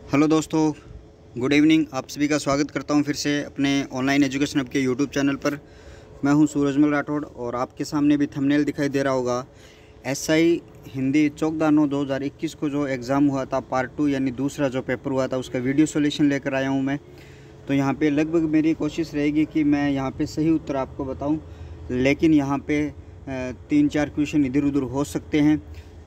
Hello दोस्तों, good evening. आप सभी का स्वागत करता हूं फिर से अपने ऑनलाइन एजुकेशन हब के यूट्यूब चैनल पर। मैं हूं सूरजमल राठौड़ और आपके सामने भी थंबनेल दिखाई दे रहा होगा। एसआई हिंदी 14/9 2021 को जो एग्ज़ाम हुआ था पार्ट 2 यानी दूसरा जो पेपर हुआ था उसका वीडियो सॉल्यूशन लेकर आया हूं मैं। तो यहां पे लगभग मेरी कोशिश रहेगी कि मैं यहां पे सही उत्तर आपको बताऊं, लेकिन यहां पे 3-4 क्वेश्चन इधर उधर हो सकते हैं।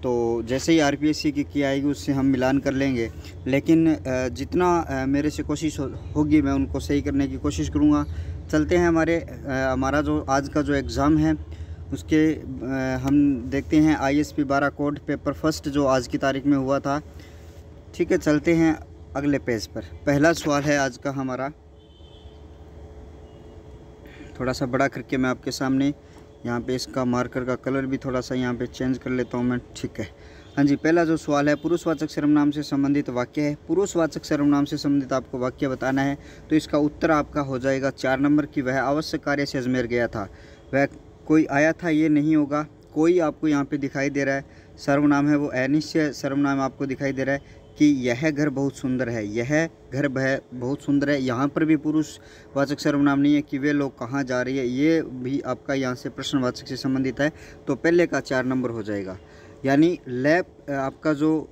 तो जैसे ही आरपीएससी की आएगी उससे हम मिलान कर लेंगे, लेकिन जितना मेरे से कोशिश होगी मैं उनको सही करने की कोशिश करूँगा। चलते हैं हमारा जो आज का जो एग्ज़ाम है उसके हम देखते हैं ISP 12 कोड पेपर फर्स्ट जो आज की तारीख में हुआ था। ठीक है, चलते हैं अगले पेज पर। पहला सवाल है आज का हमारा, थोड़ा सा बड़ा करके मैं आपके सामने यहाँ पे इसका मार्कर का कलर भी थोड़ा सा यहाँ पे चेंज कर लेता हूँ मैं। ठीक है, हाँ जी। पहला जो सवाल है, पुरुषवाचक सर्वनाम से संबंधित वाक्य है। पुरुषवाचक सर्वनाम से संबंधित आपको वाक्य बताना है, तो इसका उत्तर आपका हो जाएगा 4 नंबर की। वह आवश्यक कार्य से अजमेर गया था। वह कोई आया था, ये नहीं होगा। कोई आपको यहाँ पे दिखाई दे रहा है, सर्वनाम है वो अनिश्चय सर्वनाम आपको दिखाई दे रहा है कि यह घर बहुत सुंदर है। यह घर बहुत सुंदर है, यहाँ पर भी पुरुषवाचक सर्वनाम नहीं है कि वे लोग कहाँ जा रही है, ये भी आपका यहाँ से प्रश्नवाचक से संबंधित है। तो पहले का 4 नंबर हो जाएगा। यानी लैप आपका जो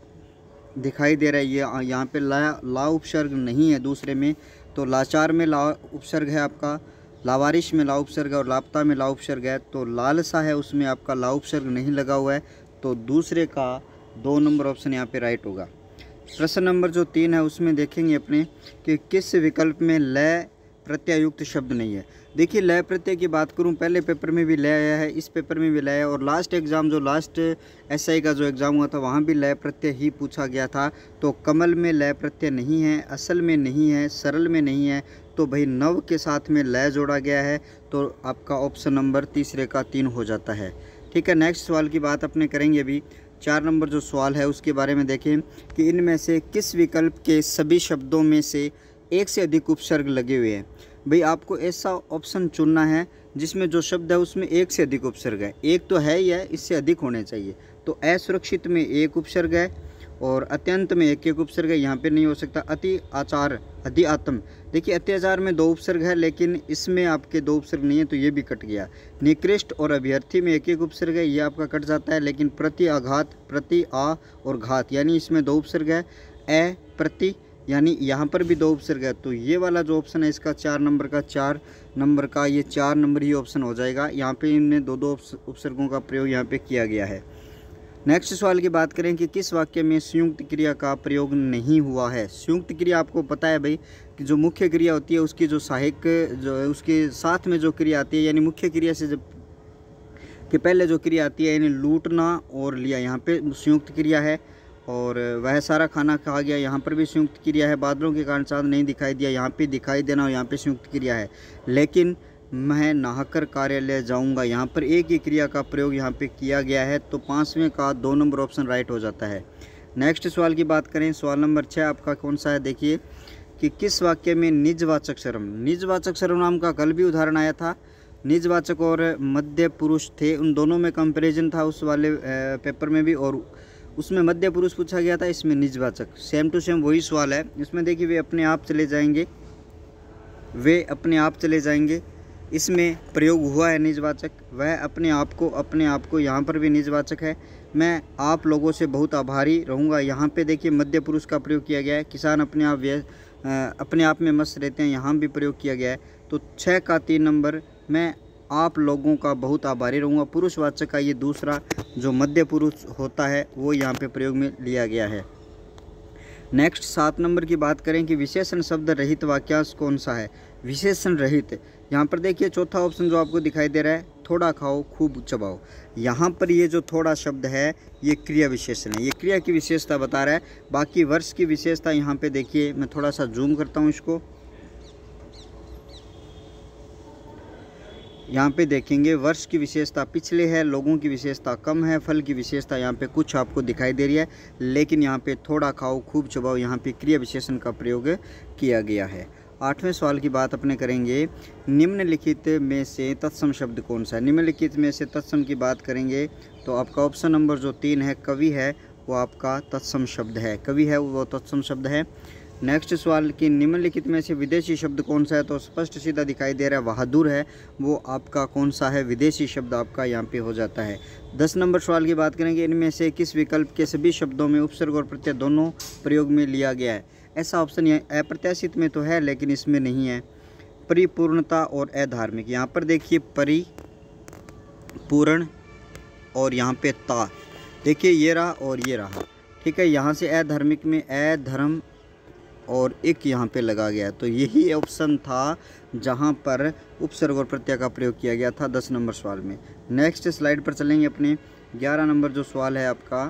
दिखाई दे रहा है ये यहाँ पे ला उपसर्ग नहीं है दूसरे में, तो लाचार में ला उपसर्ग है आपका, लावारिश में ला उपसर्ग है और लापता में ला उपसर्ग है। तो लालसा है उसमें आपका ला उपसर्ग नहीं लगा हुआ है, तो दूसरे का 2 नंबर ऑप्शन यहाँ पे राइट होगा। प्रश्न नंबर जो 3 है उसमें देखेंगे अपने कि किस विकल्प में लय प्रत्ययुक्त शब्द नहीं है। देखिए, लय प्रत्यय की बात करूं, पहले पेपर में भी लय आया है, इस पेपर में भी लय है, और लास्ट एग्ज़ाम जो लास्ट एसआई का जो एग्ज़ाम हुआ था वहां भी लय प्रत्यय ही पूछा गया था। तो कमल में लय प्रत्यय नहीं है, असल में नहीं है, सरल में नहीं है, तो भाई नव के साथ में लय जोड़ा गया है। तो आपका ऑप्शन नंबर तीसरे का 3 हो जाता है। ठीक है, नेक्स्ट सवाल की बात अपने करेंगे अभी। 4 नंबर जो सवाल है उसके बारे में देखें कि इनमें से किस विकल्प के सभी शब्दों में से एक से अधिक उपसर्ग लगे हुए हैं। भाई आपको ऐसा ऑप्शन चुनना है जिसमें जो शब्द है उसमें एक से अधिक उपसर्ग है। एक तो है ही है, इससे अधिक होने चाहिए। तो असुरक्षित में एक उपसर्ग है और अत्यंत में एक उपसर्ग है, यहाँ पे नहीं हो सकता। अति आचार, अधि आत्म, देखिए अत्याचार में 2 उपसर्ग है लेकिन इसमें आपके 2 उपसर्ग नहीं है, तो ये भी कट गया। निकृष्ट और अभ्यर्थी में एक उपसर्ग है, ये आपका कट जाता है। लेकिन प्रति आघात, प्रति आ और घात यानी इसमें 2 उपसर्ग है। ए प्रति यानी यहाँ पर भी 2 उपसर्ग है, तो ये वाला जो ऑप्शन है इसका 4 नंबर का ये 4 नंबर ही ऑप्शन हो जाएगा। यहाँ पे इनमें 2 उपसर्गों का प्रयोग यहाँ पे किया गया है। नेक्स्ट सवाल की बात करें कि किस वाक्य में संयुक्त क्रिया का प्रयोग नहीं हुआ है। संयुक्त क्रिया आपको पता है भाई कि जो मुख्य क्रिया होती है उसकी जो सहायक जो है उसके साथ में जो क्रिया आती है, यानी मुख्य क्रिया से जब कि पहले जो क्रिया आती है यानी लूटना और लिया, यहाँ पे संयुक्त क्रिया है। और वह सारा खाना खा गया, यहाँ पर भी संयुक्त क्रिया है। बादलों के कारण चाँद नहीं दिखाई दिया, यहाँ पे दिखाई देना और यहाँ पे संयुक्त क्रिया है। लेकिन मैं नहाकर कार्यालय जाऊंगा, यहाँ पर एक ही क्रिया का प्रयोग यहाँ पे किया गया है। तो 5वें का 2 नंबर ऑप्शन राइट हो जाता है। नेक्स्ट सवाल की बात करें, सवाल नंबर 6 आपका कौन सा है। देखिए कि किस वाक्य में निजवाचक सर्वनाम का कल भी उदाहरण आया था। निजवाचक और मध्य पुरुष थे, उन दोनों में कंपेरिजन था उस वाले पेपर में भी, और उसमें मध्य पुरुष पूछा गया था, इसमें निजवाचक। सेम टू सेम वही सवाल है। इसमें देखिए वे अपने आप चले जाएंगे, इसमें प्रयोग हुआ है निजवाचक। वह अपने आप को यहाँ पर भी निजवाचक है। मैं आप लोगों से बहुत आभारी रहूँगा, यहाँ पे देखिए मध्य पुरुष का प्रयोग किया गया है। किसान अपने आप में मस्त रहते हैं, यहाँ भी प्रयोग किया गया है। तो 6 का 3 नंबर, मैं आप लोगों का बहुत आभारी रहूँगा, पुरुषवाचक का ये दूसरा जो मध्य पुरुष होता है वो यहाँ पे प्रयोग में लिया गया है। नेक्स्ट 7 नंबर की बात करें कि विशेषण शब्द रहित वाक्यांश कौन सा है। विशेषण रहित, यहाँ पर देखिए चौथा ऑप्शन जो आपको दिखाई दे रहा है, थोड़ा खाओ खूब चबाओ। यहाँ पर ये जो थोड़ा शब्द है ये क्रिया विशेषण है, ये क्रिया की विशेषता बता रहा है। बाकी वर्ष की विशेषता यहाँ पे देखिए, मैं थोड़ा सा जूम करता हूँ इसको, यहाँ पे देखेंगे वर्ष की विशेषता पिछले है, लोगों की विशेषता कम है, फल की विशेषता यहाँ पे कुछ आपको दिखाई दे रही है। लेकिन यहाँ पे थोड़ा खाओ खूब चबाओ, यहाँ पे क्रिया विशेषण का प्रयोग किया गया है। 8वें सवाल की बात अपने करेंगे, निम्नलिखित में से तत्सम शब्द कौन सा है। निम्नलिखित में से तत्सम की बात करेंगे तो आपका ऑप्शन नंबर जो 3 है कवि है, वो आपका तत्सम शब्द है, कवि है वो तत्सम शब्द है। नेक्स्ट सवाल कि निम्नलिखित में से विदेशी शब्द कौन सा है, तो स्पष्ट सीधा दिखाई दे रहा है बहादुर है, वो आपका कौन सा है, विदेशी शब्द आपका यहाँ पे हो जाता है। 10 नंबर सवाल की बात करेंगे, इनमें से किस विकल्प के सभी शब्दों में उपसर्ग और प्रत्यय दोनों प्रयोग में लिया गया है। ऐसा ऑप्शन ये अप्रत्याशित में तो है लेकिन इसमें नहीं है। परिपूर्णता और अधार्मिक, यहाँ पर देखिए परिपूर्ण और यहाँ पे ता, देखिए ये रहा और ये रहा, ठीक है। यहाँ से अधार्मिक में अधर्म और एक यहाँ पे लगा गया, तो यही ऑप्शन था जहाँ पर उपसर्ग और प्रत्यय का प्रयोग किया गया था 10 नंबर सवाल में। नेक्स्ट स्लाइड पर चलेंगे अपने 11 नंबर जो सवाल है आपका,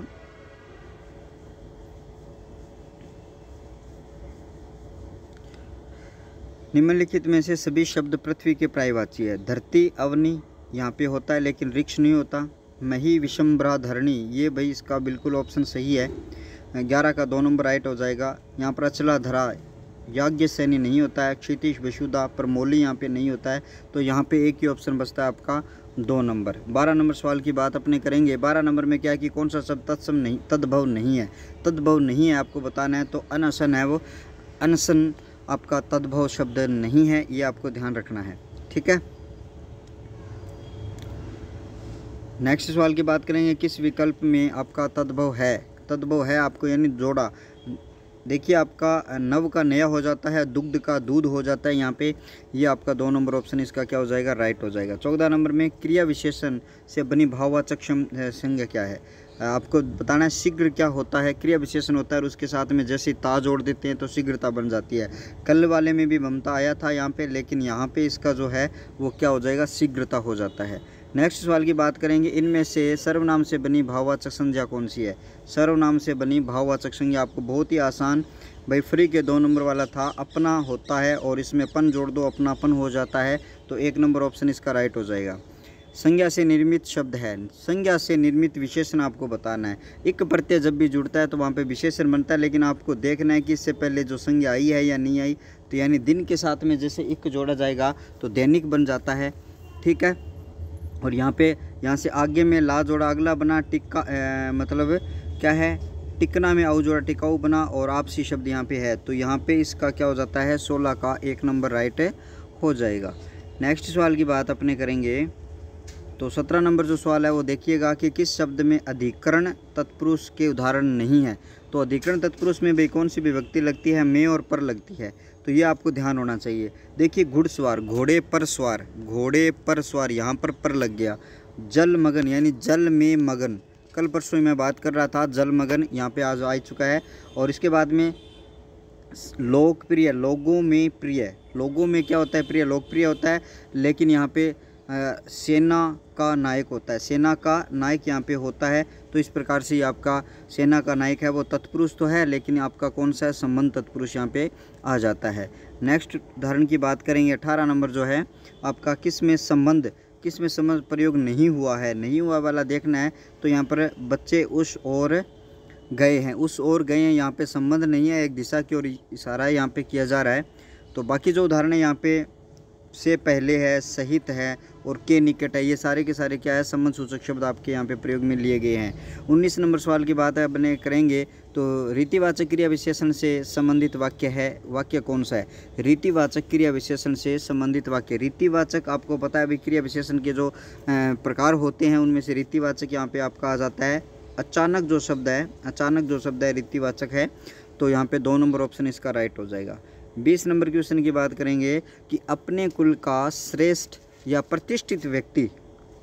निम्नलिखित में से सभी शब्द पृथ्वी के पर्यायवाची है। धरती अवनी यहाँ पे होता है लेकिन वृक्ष नहीं होता। मही विषम्भरा धरणी, ये भाई इसका बिल्कुल ऑप्शन सही है, 11 का 2 नंबर राइट हो जाएगा। यहाँ पर अचला धरा याज्ञ सैनी नहीं होता है। क्षितिश विशुदा परमोली यहाँ पे नहीं होता है, तो यहाँ पे एक ही ऑप्शन बचता है आपका 2 नंबर। 12 नंबर सवाल की बात अपने करेंगे। 12 नंबर में क्या है कि कौन सा शब्द तत्सम नहीं तद्भव नहीं है, तद्भव नहीं है आपको बताना है, तो अनशन है वो, अनशन आपका तद्भव शब्द नहीं है, ये आपको ध्यान रखना है, ठीक है। नेक्स्ट सवाल की बात करेंगे, किस विकल्प में आपका तद्भव है, तद्भव है आपको यानी जोड़ा। देखिए आपका नव का नया हो जाता है, दुग्ध का दूध हो जाता है यहाँ पे, ये आपका 2 नंबर ऑप्शन इसका क्या हो जाएगा, राइट हो जाएगा। 14 नंबर में क्रिया विशेषण से बनी भाववाचक संज्ञा क्या है, आपको बताना है शीघ्र क्या होता है। क्रिया विशेषण होता है और उसके साथ में जैसे ता जोड़ देते हैं तो शीघ्रता बन जाती है। कल वाले में भी ममता आया था यहाँ पे, लेकिन यहाँ पे इसका जो है वो क्या हो जाएगा, शीघ्रता हो जाता है। नेक्स्ट सवाल की बात करेंगे, इनमें से सर्वनाम से बनी भाववाचक संज्ञा कौन सी है। सर्वनाम से बनी भाववाचक संज्ञा आपको बहुत ही आसान, भाई फ्री के 2 नंबर वाला था, अपना होता है और इसमें पन जोड़ दो अपनापन हो जाता है, तो 1 नंबर ऑप्शन इसका राइट हो जाएगा। संज्ञा से निर्मित शब्द है, संज्ञा से निर्मित विशेषण आपको बताना है। एक प्रत्यय जब भी जुड़ता है तो वहाँ पे विशेषण बनता है, लेकिन आपको देखना है कि इससे पहले जो संज्ञा आई है या नहीं आई, तो यानी दिन के साथ में जैसे एक जोड़ा जाएगा तो दैनिक बन जाता है, ठीक है। और यहाँ से आगे में ला जोड़ा अगला बना, टिक्का मतलब क्या है, टिकना में आउ जोड़ा टिकाऊ बना, और आपसी शब्द यहाँ पे है, तो यहाँ पे इसका क्या हो जाता है, 16 का 1 नंबर राइट हो जाएगा। नेक्स्ट सवाल की बात अपने करेंगे, तो 17 नंबर जो सवाल है वो देखिएगा कि किस शब्द में अधिकरण तत्पुरुष के उदाहरण नहीं है। तो अधिकरण तत्पुरुष में भाई कौन सी विभक्ति लगती है, में और पर लगती है, तो ये आपको ध्यान होना चाहिए। देखिए घुड़सवार, घोड़े पर सवार, घोड़े पर सवार, यहाँ पर लग गया। जल मगन यानी जल में मगन, कल परसों मैं बात कर रहा था, जल मगन यहाँ पे आज आ चुका है। और इसके बाद में लोकप्रिय, लोगों में प्रिय, लोगों में क्या होता है, प्रिय, लोकप्रिय होता है, लेकिन यहाँ पे सेना का नायक होता है, सेना का नायक यहाँ पे होता है, तो इस प्रकार से आपका सेना का नायक है वो तत्पुरुष तो है, लेकिन आपका कौन सा है, संबंध तत्पुरुष यहाँ पे आ जाता है। नेक्स्ट उदाहरण की बात करेंगे, 18 नंबर जो है आपका किस में संबंध प्रयोग नहीं हुआ है, नहीं हुआ वाला देखना है। तो यहाँ पर बच्चे उस ओर गए हैं, उस ओर गए हैं, यहाँ पे संबंध नहीं है, एक दिशा की ओर इशारा यहाँ पे किया जा रहा है। तो बाकी जो उदाहरण है यहाँ पे से पहले है, सहित है और के निकट है, ये सारे के सारे क्या है, संबंध सूचक शब्द आपके यहाँ पे प्रयोग में लिए गए हैं। 19 नंबर सवाल की बात है अपने करेंगे, तो रीतिवाचक क्रिया विशेषण से संबंधित वाक्य है, वाक्य कौन सा है, रीतिवाचक क्रिया विशेषण से संबंधित वाक्य। रीतिवाचक आपको पता है अभी क्रिया विशेषण के जो प्रकार होते हैं उनमें से रीतिवाचक यहाँ पे आपका आ जाता है। अचानक जो शब्द है, अचानक जो शब्द है रीतिवाचक है, तो यहाँ पे 2 नंबर ऑप्शन इसका राइट हो जाएगा। 20 नंबर क्वेश्चन की बात करेंगे कि अपने कुल का श्रेष्ठ या प्रतिष्ठित व्यक्ति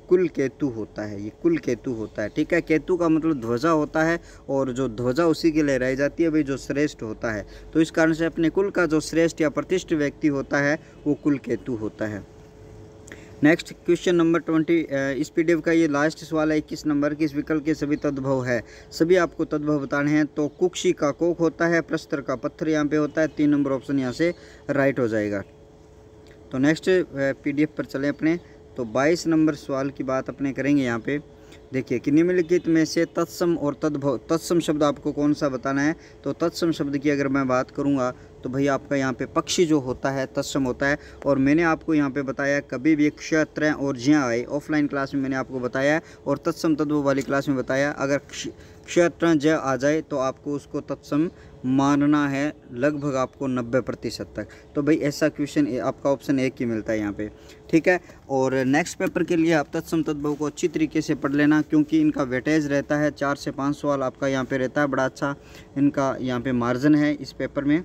कुल केतु होता है, ये कुल केतु होता है, ठीक है। केतु का मतलब ध्वजा होता है और जो ध्वजा उसी के लहराई जाती है भाई जो श्रेष्ठ होता है, तो इस कारण से अपने कुल का जो श्रेष्ठ या प्रतिष्ठित व्यक्ति होता है वो कुल केतु होता है। नेक्स्ट क्वेश्चन नंबर 20 इस पीडीएफ का ये लास्ट सवाल है, 21 नंबर, किस विकल्प के सभी तद्भव है, सभी आपको तद्भव बताने हैं। तो कुक्षी का कोक होता है, प्रस्तर का पत्थर यहाँ पे होता है, 3 नंबर ऑप्शन यहाँ से राइट हो जाएगा। तो नेक्स्ट पीडीएफ पर चलें अपने, तो 22 नंबर सवाल की बात अपने करेंगे। यहाँ पे देखिए कि निम्नलिखित में से तत्सम और तद्भव, तत्सम शब्द आपको कौन सा बताना है। तो तत्सम शब्द की अगर मैं बात करूँगा तो भाई आपका यहाँ पे पक्षी जो होता है तत्सम होता है। और मैंने आपको यहाँ पे बताया कभी भी क्षत्र और ज्या आए, ऑफलाइन क्लास में मैंने आपको बताया और तत्सम तद्भव वाली क्लास में बताया। अगर क्ष ज आ जाए तो आपको उसको तत्सम मानना है, लगभग आपको 90% तक। तो भाई ऐसा क्वेश्चन आपका ऑप्शन एक ही मिलता है यहाँ पे, ठीक है। और नेक्स्ट पेपर के लिए आप तत्सम तद्भव को अच्छी तरीके से पढ़ लेना, क्योंकि इनका वेटेज रहता है 4 से 5 सवाल आपका यहाँ पे रहता है, बड़ा अच्छा इनका यहाँ पे मार्जिन है इस पेपर में।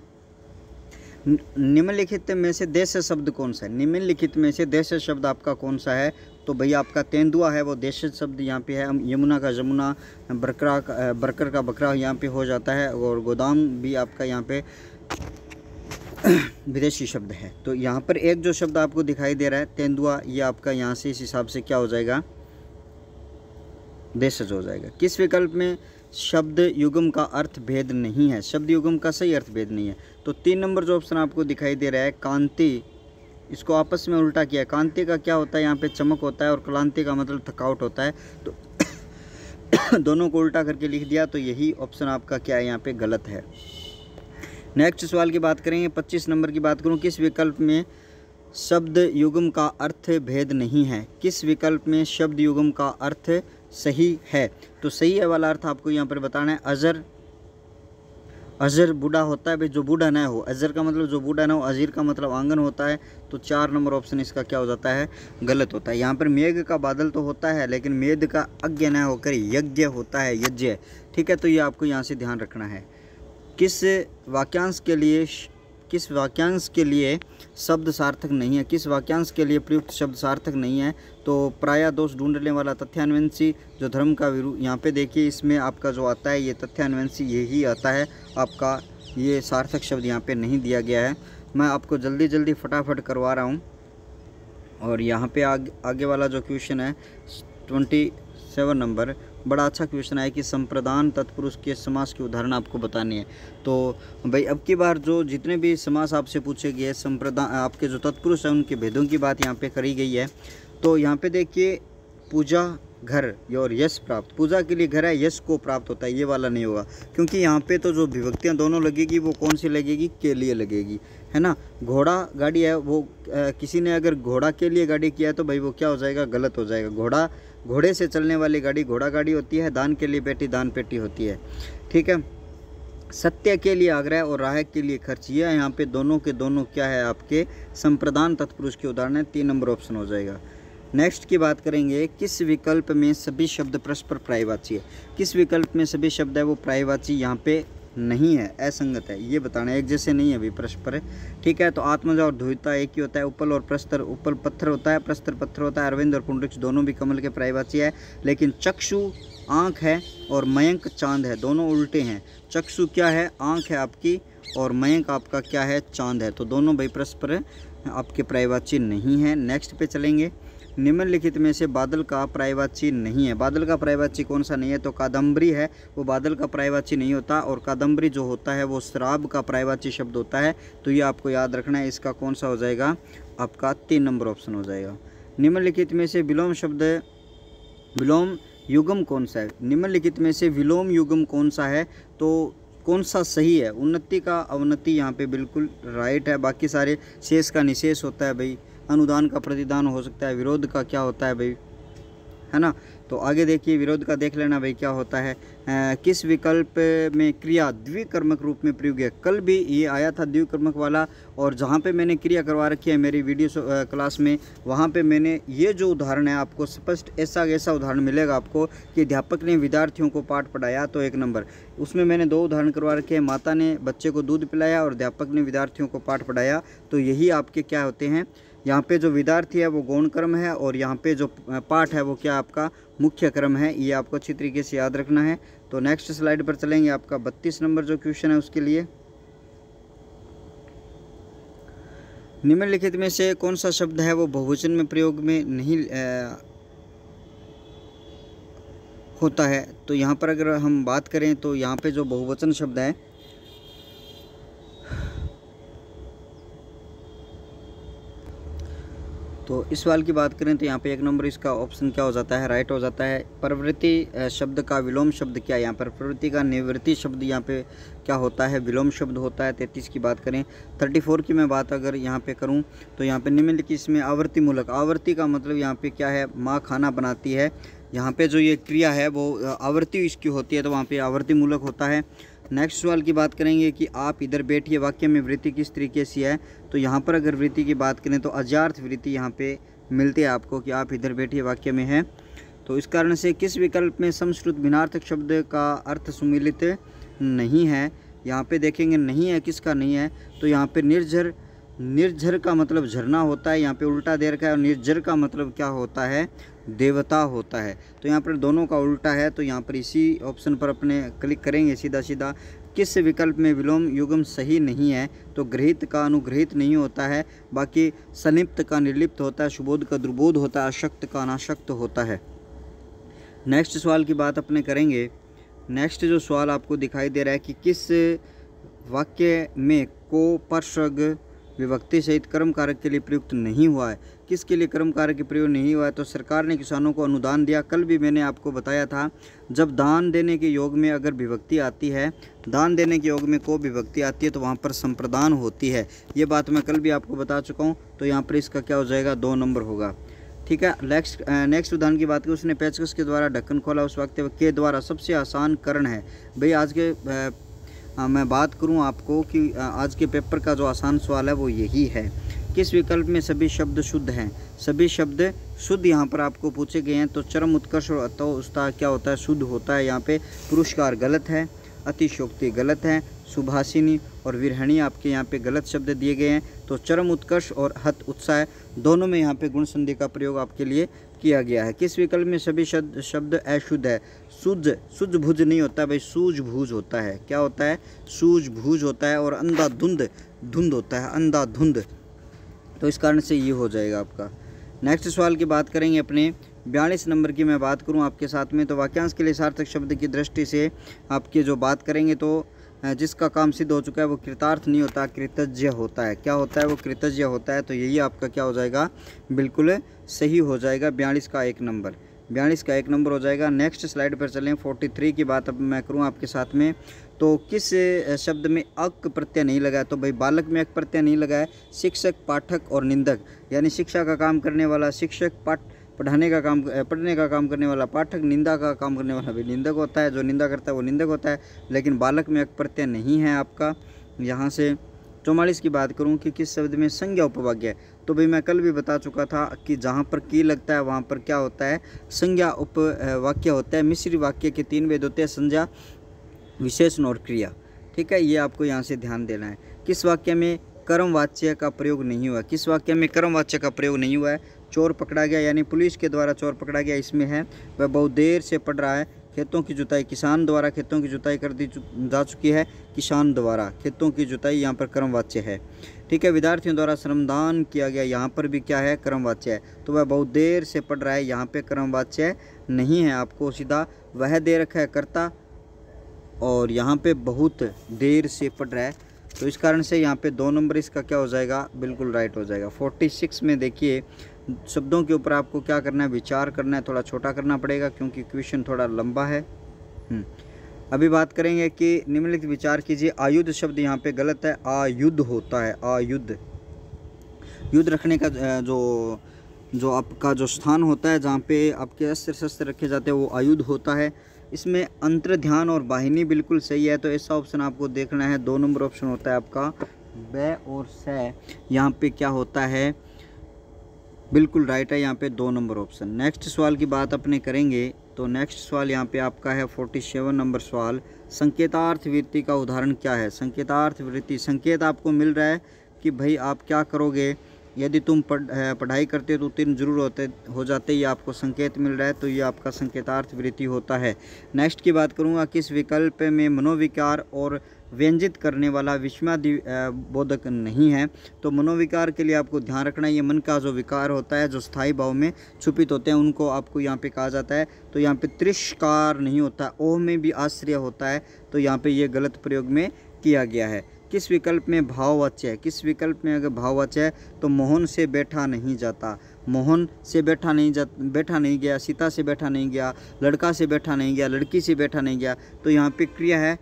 निम्नलिखित में से देश शब्द कौन सा है? निम्नलिखित में से देश शब्द आपका कौन सा है? तो भैया आपका तेंदुआ है वो देश शब्द यहाँ पे है। यमुना का जमुना, बरकर का बकरा यहाँ पे हो जाता है, और गोदाम भी आपका यहाँ पे विदेशी शब्द है। तो यहाँ पर एक जो शब्द आपको दिखाई दे रहा है तेंदुआ, ये आपका यहाँ से इस हिसाब से क्या हो जाएगा? देशज हो जाएगा। किस विकल्प में शब्द युग्म का अर्थ भेद नहीं है? शब्द युग्म का सही अर्थ भेद नहीं है। तो 3 नंबर जो ऑप्शन आपको दिखाई दे रहा है कांति, इसको आपस में उल्टा किया है। कांति का क्या होता है? यहाँ पे चमक होता है, और क्लांति का मतलब थकावट होता है। तो दोनों को उल्टा करके लिख दिया, तो यही ऑप्शन आपका क्या है? यहाँ पे गलत है। नेक्स्ट सवाल की बात करेंगे, 25 नंबर की बात करूँ। किस विकल्प में शब्द युग्म का अर्थ भेद नहीं है? किस विकल्प में शब्द युग्म का अर्थ सही है? तो सही है वाला अर्थ आपको यहाँ पर बताना है। अजर, अजर बूढ़ा होता है भाई, जो बूढ़ा ना हो। अजर का मतलब जो बूढ़ा ना हो, अजीर का मतलब आंगन होता है। तो 4 नंबर ऑप्शन इसका क्या हो जाता है? गलत होता है। यहाँ पर मेघ का बादल तो होता है, लेकिन मेघ का अज्ञ न होकर यज्ञ होता है, यज्ञ, ठीक है। तो ये आपको यहाँ से ध्यान रखना है। किस वाक्यांश के लिए शब्द सार्थक नहीं है? किस वाक्यांश के लिए प्रयुक्त शब्द सार्थक नहीं है? तो प्राय दोष ढूंढने वाला तथ्यान्वंशी जो धर्म का विरुद्ध, यहाँ पे देखिए इसमें आपका जो आता है ये तथ्यान्वंशी यही आता है आपका, ये सार्थक शब्द यहाँ पे नहीं दिया गया है। मैं आपको जल्दी जल्दी फटाफट करवा रहा हूँ। और यहाँ पे आगे वाला जो क्वेश्चन है 27 नंबर, बड़ा अच्छा क्वेश्चन है कि संप्रदान तत्पुरुष के समास की उदाहरण आपको बतानी है। तो भाई अब की बार जो जितने भी समास आपसे पूछे गए, संप्रदान आपके जो तत्पुरुष हैं उनके भेदों की बात यहाँ पे करी गई है। तो यहाँ पे देखिए पूजा घर और यश प्राप्त, पूजा के लिए घर है, यश को प्राप्त होता है, ये वाला नहीं होगा, क्योंकि यहाँ पे तो जो विभक्तियाँ दोनों लगेगी वो कौन सी लगेगी? के लिए लगेगी, है ना। घोड़ा गाड़ी है, वो किसी ने अगर घोड़ा के लिए गाड़ी किया है तो भाई वो क्या हो जाएगा? गलत हो जाएगा। घोड़े से चलने वाली गाड़ी घोड़ा गाड़ी होती है, दान के लिए पेटी दान पेटी होती है, ठीक है। सत्य के लिए आग्रह और राह के लिए खर्च, ये यहाँ पे दोनों के दोनों क्या है? आपके संप्रदान तत्पुरुष के उदाहरण है। 3 नंबर ऑप्शन हो जाएगा। नेक्स्ट की बात करेंगे, किस विकल्प में सभी शब्द परस्पर पर्यायवाची है? किस विकल्प में सभी शब्द है वो पर्यायवाची यहाँ पे नहीं है, असंगत है, ये बताना है, एक जैसे नहीं है अभी परस्पर, ठीक है। तो आत्मजा और धुविता एक ही होता है। उपल और प्रस्तर, उपल पत्थर होता है, प्रस्तर पत्थर होता है। अरविंद और पुंडरीक्ष दोनों भी कमल के पर्यायवाची है। लेकिन चक्षु आँख है और मयंक चांद है, दोनों उल्टे हैं। चक्षु क्या है? आँख है आपकी, और मयंक आपका क्या है? चांद है। तो दोनों भाई परस्पर आपके पर्यायवाची नहीं है। नेक्स्ट पे चलेंगे, निम्नलिखित में से बादल का पर्यायवाची नहीं है। बादल का पर्यायवाची कौन सा नहीं है? तो कादम्बरी है, वो बादल का पर्यायवाची नहीं होता। और कादम्बरी जो होता है वो श्राप का पर्यायवाची शब्द होता है। तो ये आपको याद रखना है। इसका कौन सा हो जाएगा? आपका 3 नंबर ऑप्शन हो जाएगा। निम्नलिखित में से विलोम शब्द, विलोम युग्म कौन सा है? निम्नलिखित में से विलोम युग्म कौन सा है? तो कौन सा सही है? उन्नति का अवनति यहाँ पे बिल्कुल राइट है। बाकी सारे शेष का निशेष होता है भाई। अनुदान का प्रतिदान हो सकता है। विरोध का क्या होता है भाई, है ना। तो आगे देखिए, विरोध का देख लेना भाई क्या होता है। किस विकल्प में क्रिया द्विकर्मक रूप में प्रयोग है? कल भी ये आया था द्विकर्मक वाला, और जहाँ पे मैंने क्रिया करवा रखी है मेरी वीडियो क्लास में, वहाँ पे मैंने ये जो उदाहरण है आपको स्पष्ट ऐसा उदाहरण मिलेगा आपको कि अध्यापक ने विद्यार्थियों को पाठ पढ़ाया, तो 1 नंबर। उसमें मैंने 2 उदाहरण करवा रखे हैं, माता ने बच्चे को दूध पिलाया और अध्यापक ने विद्यार्थियों को पाठ पढ़ाया। तो यही आपके क्या होते हैं? यहाँ पे जो विद्यार्थी है वो गौण क्रम है, और यहाँ पे जो पाठ है वो क्या आपका मुख्य क्रम है। ये आपको अच्छी तरीके से याद रखना है। तो नेक्स्ट स्लाइड पर चलेंगे, आपका 32 नंबर जो क्वेश्चन है उसके लिए, निम्नलिखित में से कौन सा शब्द है वो बहुवचन में प्रयोग में नहीं होता है? तो यहाँ पर अगर हम बात करें तो यहाँ पे जो बहुवचन शब्द है, तो इस सवाल की बात करें तो यहाँ पे 1 नंबर इसका ऑप्शन क्या हो जाता है? राइट हो जाता है। प्रवृत्ति शब्द का विलोम शब्द क्या है? यहाँ पर प्रवृत्ति का निवृत्ति शब्द यहाँ पे क्या होता है? विलोम शब्द होता है। 33 की बात करें, 34 की मैं बात अगर यहाँ पे करूँ तो यहाँ पे निम्नलिखित इसमें आवर्ती मूलक, आवर्ती का मतलब यहाँ पे क्या है? माँ खाना बनाती है, यहाँ पे जो ये क्रिया है वो आवर्ती इसकी होती है, तो वहाँ पे आवर्ती मूलक होता है। नेक्स्ट सवाल की बात करेंगे कि आप इधर बैठिए वाक्य में वृत्ति किस तरीके से है। तो यहाँ पर अगर वृत्ति की बात करें तो अजार्थ वृत्ति यहाँ पे मिलती है आपको कि आप इधर बैठिए वाक्य में है। तो इस कारण से किस विकल्प में समश्रुत भिन्नार्थक शब्द का अर्थ सुमिलित नहीं है। यहाँ पे देखेंगे नहीं है, किसका नहीं है, तो यहाँ पे निर्झर, निर्झर का मतलब झरना होता है, यहाँ पे उल्टा दे रखा है। और निर्झर का मतलब क्या होता है, देवता होता है। तो यहाँ पर दोनों का उल्टा है, तो यहाँ पर इसी ऑप्शन पर अपने क्लिक करेंगे सीधा सीधा। किस विकल्प में विलोम युग्म सही नहीं है, तो गृहीत का अनुग्रहित नहीं होता है, बाकी सनिप्त का निर्लिप्त होता है, सुबोध का दुर्बोध होता है, अशक्त का अनाशक्त होता है। नेक्स्ट सवाल की बात अपने करेंगे। नेक्स्ट जो सवाल आपको दिखाई दे रहा है कि किस वाक्य में को परसर्ग विभक्ति सहित कर्म कारक के लिए प्रयुक्त नहीं हुआ है। किसके लिए कर्म कारक के प्रयोग नहीं हुआ है, तो सरकार ने किसानों को अनुदान दिया। कल भी मैंने आपको बताया था, जब दान देने के योग में अगर विभक्ति आती है, दान देने के योग में को विभक्ति आती है, तो वहाँ पर संप्रदान होती है। ये बात मैं कल भी आपको बता चुका हूँ। तो यहाँ पर इसका क्या हो जाएगा, 2 नंबर होगा। ठीक है। नेक्स्ट उदाहरण की बात करें, उसने पेचकस के द्वारा ढक्कन खोला, उस वाक्य के द्वारा सबसे आसान करण है। भाई आज के मैं बात करूं आपको कि आज के पेपर का जो आसान सवाल है वो यही है। किस विकल्प में सभी शब्द शुद्ध हैं। सभी शब्द शुद्ध यहाँ पर आपको पूछे गए हैं। तो चरम उत्कर्ष और अतोस्ता क्या होता है, शुद्ध होता है। यहाँ पे पुरस्कार गलत है, अतिशोक्ति गलत है, सुभाषिनी और विरहणी आपके यहाँ पे गलत शब्द दिए गए हैं। तो चरम उत्कर्ष और हत उत्साह दोनों में यहाँ पे गुण संधि का प्रयोग आपके लिए किया गया है। किस विकल्प में सभी शब्द अशुद्ध है। सूझबूझ नहीं होता भाई, सूझबूझ होता है। क्या होता है, सूझबूझ होता है। और अंधाधुंध, धुंध होता है, अंधाधुंध। तो इस कारण से ये हो जाएगा आपका। नेक्स्ट सवाल की बात करेंगे अपने 42 नंबर की मैं बात करूं आपके साथ में। तो वाक्यांश के लिए सार्थक शब्द की दृष्टि से आपकी जो बात करेंगे, तो जिसका काम सिद्ध हो चुका है वो कृतार्थ नहीं होता, कृतज्ञ होता है। क्या होता है, वो कृतज्ञ होता है। तो यही आपका क्या हो जाएगा, बिल्कुल सही हो जाएगा। 42 का 1 नंबर, 42 का 1 नंबर हो जाएगा। नेक्स्ट स्लाइड पर चलें। 43 की बात अब मैं करूं आपके साथ में। तो किस शब्द में अक प्रत्यय नहीं लगा है, तो भाई बालक में अक प्रत्यय नहीं लगा है। शिक्षक, पाठक और निंदक, यानी शिक्षा का काम करने वाला शिक्षक, पढ़ने का काम करने वाला पाठक, निंदा का काम करने वाला भी निंदक होता है। जो निंदा करता है वो निंदक होता है। लेकिन बालक में अक प्रत्यय नहीं है आपका। यहाँ से 44 की बात करूँ कि किस शब्द में संज्ञा उपवाक्य है, तो भाई मैं कल भी बता चुका था कि जहाँ पर की लगता है वहाँ पर क्या होता है, संज्ञा उपवाक्य होता है। मिश्र वाक्य के 3 भेद होते हैं, संज्ञा, विशेषण और क्रिया। ठीक है, ये आपको यहाँ से ध्यान देना है। किस वाक्य में कर्मवाच्य का प्रयोग नहीं हुआ। किस वाक्य में कर्मवाच्य का प्रयोग नहीं हुआ है। चोर पकड़ा गया, यानी पुलिस के द्वारा चोर पकड़ा गया, इसमें है। वह बहुत देर से पढ़ रहा है। खेतों की जुताई, किसान द्वारा खेतों की जुताई कर दी जा चुकी है। किसान द्वारा खेतों की जुताई यहाँ पर कर्मवाच्य है। ठीक है। विद्यार्थियों द्वारा श्रमदान किया गया, यहाँ पर भी क्या है, कर्मवाच्य है। तो वह बहुत देर से पढ़ रहा है, यहाँ पे कर्मवाच्य नहीं है। आपको सीधा वह दे रखा है कर्ता, और यहाँ पे बहुत देर से पढ़ रहा है। तो इस कारण से यहाँ पे 2 नंबर इसका क्या हो जाएगा, बिल्कुल राइट हो जाएगा। 46 में देखिए, शब्दों के ऊपर आपको क्या करना है, विचार करना है। थोड़ा छोटा करना पड़ेगा क्योंकि क्वेश्चन थोड़ा लंबा है। अभी बात करेंगे कि निम्नलिखित विचार कीजिए। आयुध शब्द यहाँ पे गलत है, आयुध होता है, आयुध। युद्ध रखने का जो आपका जो स्थान होता है, जहाँ पे आपके अस्त्र शस्त्र रखे जाते हैं, वो आयुध होता है। इसमें अंतर ध्यान और वाहिनी बिल्कुल सही है। तो ऐसा ऑप्शन आपको देखना है। 2 नंबर ऑप्शन होता है आपका ब और स। यहाँ पे क्या होता है, बिल्कुल राइट है यहाँ पे 2 नंबर ऑप्शन। नेक्स्ट सवाल की बात अपने करेंगे। तो नेक्स्ट सवाल यहाँ पे आपका है 47 नंबर सवाल। संकेतार्थ वृत्ति का उदाहरण क्या है। संकेतार्थ वृत्ति, संकेत आपको मिल रहा है कि भाई आप क्या करोगे, यदि तुम पढ़ाई करते तो उत्तीर्ण जरूर हो जाते, ये आपको संकेत मिल रहा है। तो ये आपका संकेतार्थ वृत्ति होता है। नेक्स्ट की बात करूँगा, किस विकल्प में मनोविकार और व्यंजित करने वाला विस्मयादि बोधक नहीं है। तो मनोविकार के लिए आपको ध्यान रखना है, ये मन का जो विकार होता है, जो स्थायी भाव में छुपित होते हैं, उनको आपको यहाँ पे कहा जाता है। तो यहाँ पे तिरस्कार नहीं होता, ओह में भी आश्रय होता है। तो यहाँ पे ये गलत प्रयोग में किया गया है। किस विकल्प में भाववाच्य है। किस विकल्प में अगर भाववाच्य है, तो मोहन से बैठा नहीं जाता, मोहन से बैठा नहीं गया, सीता से बैठा नहीं गया, लड़का से बैठा नहीं गया, लड़की से बैठा नहीं गया। तो यहाँ पे क्रिया है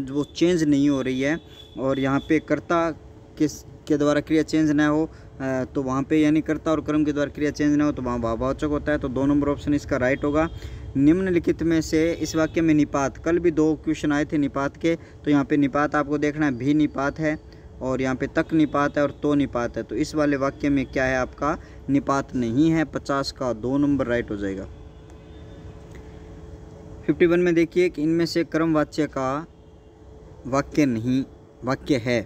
वो चेंज नहीं हो रही है। और यहाँ पे कर्ता के द्वारा क्रिया चेंज ना हो, तो वहाँ पे यानी कर्ता और कर्म के द्वारा क्रिया चेंज ना हो तो वहाँ भाववाचक होता है। तो 2 नंबर ऑप्शन इसका राइट होगा। निम्नलिखित में से इस वाक्य में निपात, कल भी 2 क्वेश्चन आए थे निपात के, तो यहाँ पे निपात आपको देखना है, भी निपात है और यहाँ पे तक निपात है और तो निपात है। तो इस वाले वाक्य में क्या है आपका, निपात नहीं है। 50 का 2 नंबर राइट हो जाएगा। 51 में देखिए कि इनमें से कर्मवाच्य का वाक्य है।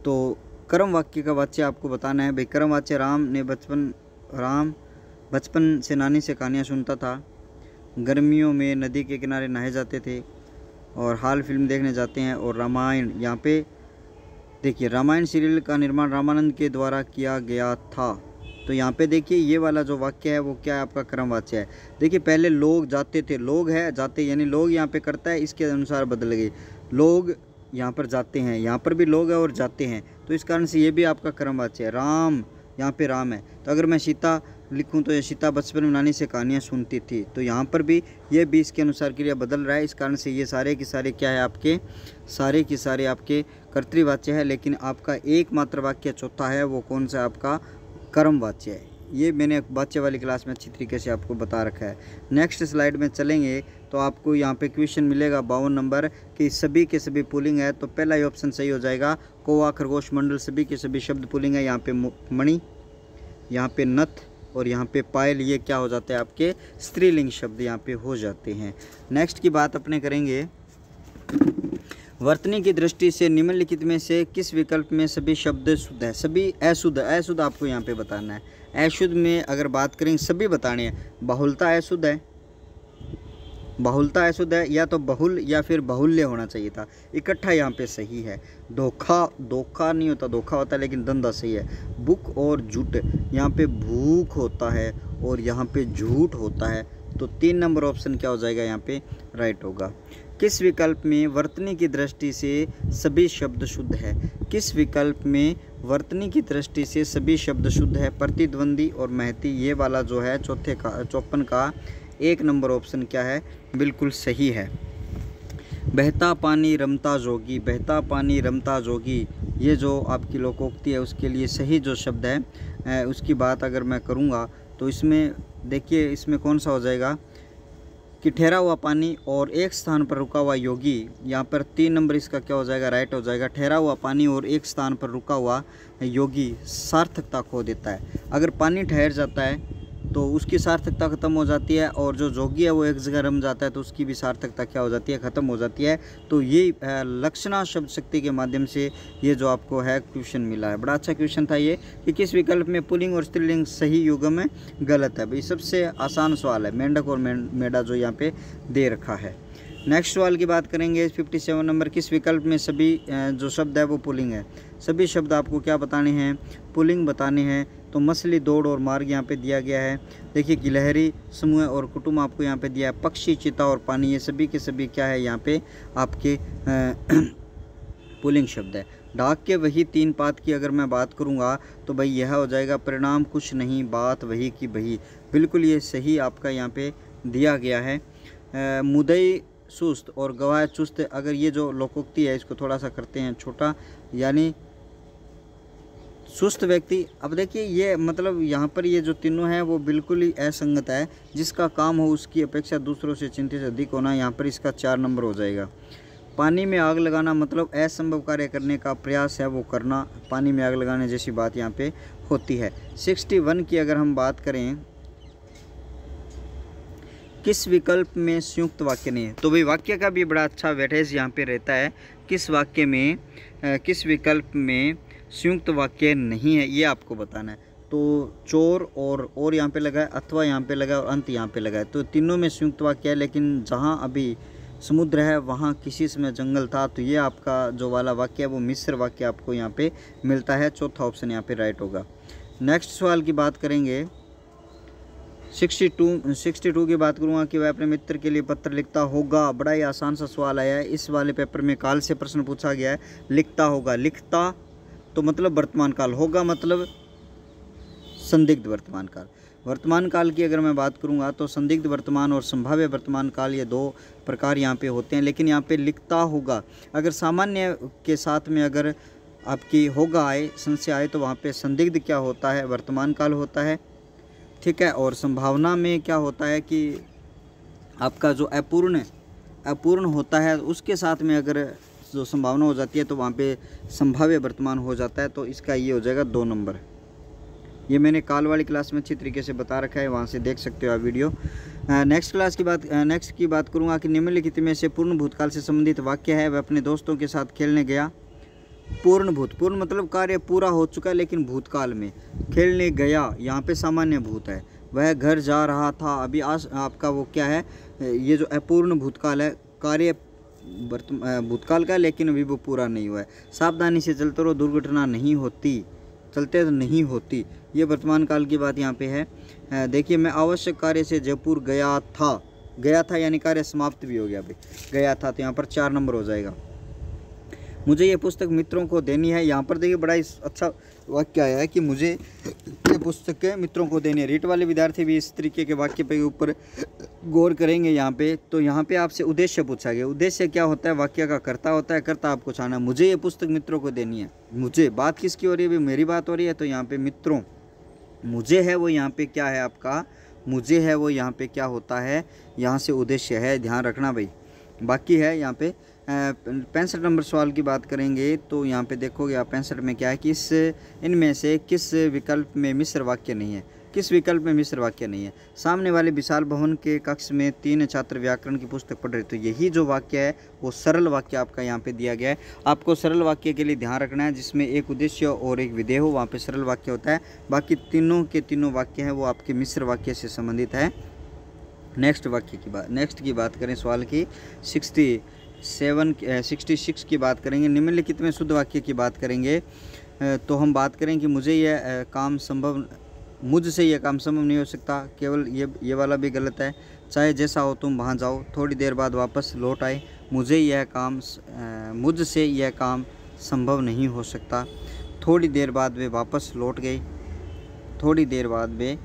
तो कर्म वाक्य का वाच्य आपको बताना है। भाई कर्म वाच्य, राम बचपन से नानी से कहानियाँ सुनता था, गर्मियों में नदी के किनारे नहाए जाते थे और हाल फिल्म देखने जाते हैं। और रामायण, यहाँ पे देखिए रामायण सीरियल का निर्माण रामानंद के द्वारा किया गया था। तो यहाँ पे देखिए ये वाला जो वाक्य है वो क्या है आपका, कर्मवाच्य है। देखिए पहले लोग जाते थे, लोग है जाते, यानी लोग यहाँ पे करता है, इसके अनुसार बदल गई। लोग यहाँ पर जाते हैं, यहाँ पर भी लोग है और जाते हैं, तो इस कारण से ये भी आपका कर्मवाच्य है। राम, यहाँ पे राम है, तो अगर मैं सीता लिखूँ तो ये सीता बचपन में नानी से कहानियाँ सुनती थी, तो यहाँ पर भी ये भी इसके अनुसार क्रिया बदल रहा है। इस कारण से ये सारे के सारे क्या है आपके, सारे के सारे आपके कर्तृवाच्य है। लेकिन आपका एकमात्र वाक्य चौथा है, वो कौन सा आपका, कर्मवाच्य है। ये मैंने वाच्य वाली क्लास में अच्छी तरीके से आपको बता रखा है। नेक्स्ट स्लाइड में चलेंगे तो आपको यहाँ पे क्वेश्चन मिलेगा 52 नंबर कि सभी के सभी पुलिंग है। तो पहला ही ऑप्शन सही हो जाएगा, कौवा खरगोश मंडल सभी के सभी शब्द पुलिंग है। यहाँ पे मणि, यहाँ पे नथ और यहाँ पे पायल, ये क्या हो जाते हैं आपके स्त्रीलिंग शब्द यहाँ पे हो जाते हैं। नेक्स्ट की बात अपने करेंगे, वर्तनी की दृष्टि से निम्नलिखित में से किस विकल्प में सभी शब्द शुद्ध है। सभी अशुद्ध आपको यहाँ पे बताना है। अशुद्ध में अगर बात करें सभी बताने हैं, बहुलता अशुद्ध है, बहुलता अशुद्ध है, या तो बहुल या फिर बहुल्य होना चाहिए था, इकट्ठा यहाँ पे सही है। धोखा नहीं होता, धोखा होता है लेकिन धंधा सही है। भूख और झूठ, यहाँ पे भूख होता है और यहाँ पे झूठ होता है। तो 3 नंबर ऑप्शन क्या हो जाएगा यहाँ पे राइट होगा। किस विकल्प में वर्तनी की दृष्टि से सभी शब्द शुद्ध है। किस विकल्प में वर्तनी की दृष्टि से सभी शब्द शुद्ध है। प्रतिद्वंदी और महती, ये वाला जो है 54 का 1 नंबर ऑप्शन क्या है, बिल्कुल सही है। बहता पानी रमता जोगी, बहता पानी रमता जोगी, ये जो आपकी लोकोक्ति है उसके लिए सही जो शब्द है उसकी बात अगर मैं करूँगा तो इसमें देखिए इसमें कौन सा हो जाएगा कि ठहरा हुआ पानी और एक स्थान पर रुका हुआ योगी। यहाँ पर 3 नंबर इसका क्या हो जाएगा, राइट हो जाएगा। ठहरा हुआ पानी और एक स्थान पर रुका हुआ योगी सार्थकता खो देता है। अगर पानी ठहर जाता है तो उसकी सार्थकता खत्म हो जाती है, और जो जोगी है वो एक जगह रम जाता है तो उसकी भी सार्थकता क्या हो जाती है, खत्म हो जाती है। तो ये लक्षणा शब्द शक्ति के माध्यम से ये जो आपको है क्वेश्चन मिला है। बड़ा अच्छा क्वेश्चन था ये कि किस विकल्प में पुल्लिंग और स्त्रीलिंग सही युग्म में गलत है। भाई सबसे आसान सवाल है, मेंढक और मेढा जो यहाँ पे दे रखा है। नेक्स्ट सवाल की बात करेंगे 57 नंबर, किस विकल्प में सभी जो शब्द है वो पुल्लिंग है। सभी शब्द आपको क्या बताने हैं, पुल्लिंग बताने हैं। तो मछली, दौड़ और मार्ग यहाँ पे दिया गया है। देखिए गिलहरी, समूह और कुटुंब आपको यहाँ पे दिया है। पक्षी, चिता और पानी, ये सभी के सभी क्या है यहाँ पे आपके पुल्लिंग शब्द है। डाक के वही 3 पात की अगर मैं बात करूँगा तो भाई यह हो जाएगा, परिणाम कुछ नहीं, बात वही की वही, बिल्कुल ये सही आपका यहाँ पे दिया गया है। मुदई सुस्त और गवाह चुस्त, अगर ये जो लोकोक्ति है इसको थोड़ा सा करते हैं छोटा, यानी सुस्त व्यक्ति। अब देखिए ये मतलब यहाँ पर ये जो तीनों हैं वो बिल्कुल ही असंगत है। जिसका काम हो उसकी अपेक्षा दूसरों से चिंतित अधिक होना, यहाँ पर इसका 4 नंबर हो जाएगा। पानी में आग लगाना मतलब असंभव कार्य करने का प्रयास है वो करना, पानी में आग लगाने जैसी बात यहाँ पे होती है। 61 की अगर हम बात करें, किस विकल्प में संयुक्त वाक्य नहीं है। तो भाई वाक्य का भी बड़ा अच्छा वेटेज यहाँ पे रहता है। किस वाक्य में किस विकल्प में संयुक्त वाक्य नहीं है ये आपको बताना है। तो चोर और यहाँ पे लगा है, अथवा यहाँ पे लगा है और अंत यहाँ पे लगा है, तो तीनों में संयुक्त वाक्य है। लेकिन जहाँ अभी समुद्र है वहाँ किसी समय जंगल था, तो ये आपका जो वाला वाक्य है वो मिश्र वाक्य आपको यहाँ पे मिलता है। चौथा ऑप्शन यहाँ पे राइट होगा। नेक्स्ट सवाल की बात करेंगे 62 की बात करूँगा कि वह अपने मित्र के लिए पत्र लिखता होगा। बड़ा ही आसान सा सवाल आया है, इस वाले पेपर में काल से प्रश्न पूछा गया है। लिखता होगा, लिखता तो मतलब वर्तमान काल, होगा मतलब संदिग्ध वर्तमान काल। वर्तमान काल की अगर मैं बात करूंगा तो संदिग्ध वर्तमान और संभाव्य वर्तमान काल, ये 2 प्रकार यहाँ पे होते हैं। लेकिन यहाँ पे लिखता होगा अगर सामान्य के साथ में अगर आपकी होगा आए, संशय आए, तो वहाँ पे संदिग्ध क्या होता है, वर्तमान काल होता है, ठीक है। और संभावना में क्या होता है कि आपका जो अपूर्ण होता है, उसके साथ में अगर जो संभावना हो जाती है तो वहाँ पे संभाव्य वर्तमान हो जाता है। तो इसका ये हो जाएगा 2 नंबर। ये मैंने काल वाली क्लास में अच्छी तरीके से बता रखा है, वहाँ से देख सकते हो आप वीडियो। नेक्स्ट की बात करूँगा कि निम्नलिखित में से पूर्ण भूतकाल से संबंधित वाक्य है। वह अपने दोस्तों के साथ खेलने गया। पूर्ण मतलब कार्य पूरा हो चुका है, लेकिन भूतकाल में खेलने गया, यहाँ पे सामान्य भूत है। वह घर जा रहा था, अभी आपका वो क्या है, ये जो अपूर्ण भूतकाल है, कार्य भूतकाल का, लेकिन अभी वो पूरा नहीं हुआ है। सावधानी से चलते रहो, दुर्घटना नहीं होती, चलते तो नहीं होती, ये वर्तमान काल की बात यहाँ पे है। देखिए, मैं आवश्यक कार्य से जयपुर गया था यानी कार्य समाप्त भी हो गया। अभी गया था, तो यहाँ पर 4 नंबर हो जाएगा। मुझे ये पुस्तक मित्रों को देनी है। यहाँ पर देखिए बड़ा अच्छा वाक्य आया है कि मुझे ये पुस्तक मित्रों को देनी है। रीट वाले विद्यार्थी भी इस तरीके के वाक्य पे ऊपर गौर करेंगे यहाँ पे। तो यहाँ पे आपसे उद्देश्य पूछा गया। उद्देश्य क्या होता है, वाक्य का कर्ता होता है, कर्ता आपको छाना। मुझे ये पुस्तक मित्रों को देनी है। मुझे बात किसकी हो रही है, मेरी बात हो रही है। तो यहाँ पे मित्रों, मुझे है वो यहाँ पे क्या है आपका, मुझे है वो यहाँ पे क्या होता है, यहाँ से उद्देश्य है, ध्यान रखना भाई। बाकी है यहाँ पे 65 नंबर सवाल की बात करेंगे। तो यहाँ पे देखोगे आप 65 में क्या है कि इनमें से किस विकल्प में मिश्र वाक्य नहीं है, किस विकल्प में मिश्र वाक्य नहीं है। सामने वाले विशाल भवन के कक्ष में 3 छात्र व्याकरण की पुस्तक पढ़ रहे। तो यही जो वाक्य है वो सरल वाक्य आपका यहाँ पे दिया गया है। आपको सरल वाक्य के लिए ध्यान रखना है, जिसमें एक उद्देश्य और एक विधेय हो, वहाँ पे सरल वाक्य होता है। बाकी तीनों के तीनों वाक्य हैं वो आपके मिश्र वाक्य से संबंधित है। नेक्स्ट की बात करें, सवाल की 66 की बात करेंगे। निम्नलिखित में शुद्ध वाक्य की बात करेंगे। तो हम बात करें कि मुझसे यह काम संभव नहीं हो सकता। केवल ये वाला भी गलत है। चाहे जैसा हो तुम वहाँ जाओ, थोड़ी देर बाद वापस लौट आए। मुझसे यह काम संभव नहीं हो सकता। थोड़ी देर बाद वे वापस लौट गई, थोड़ी देर बाद वे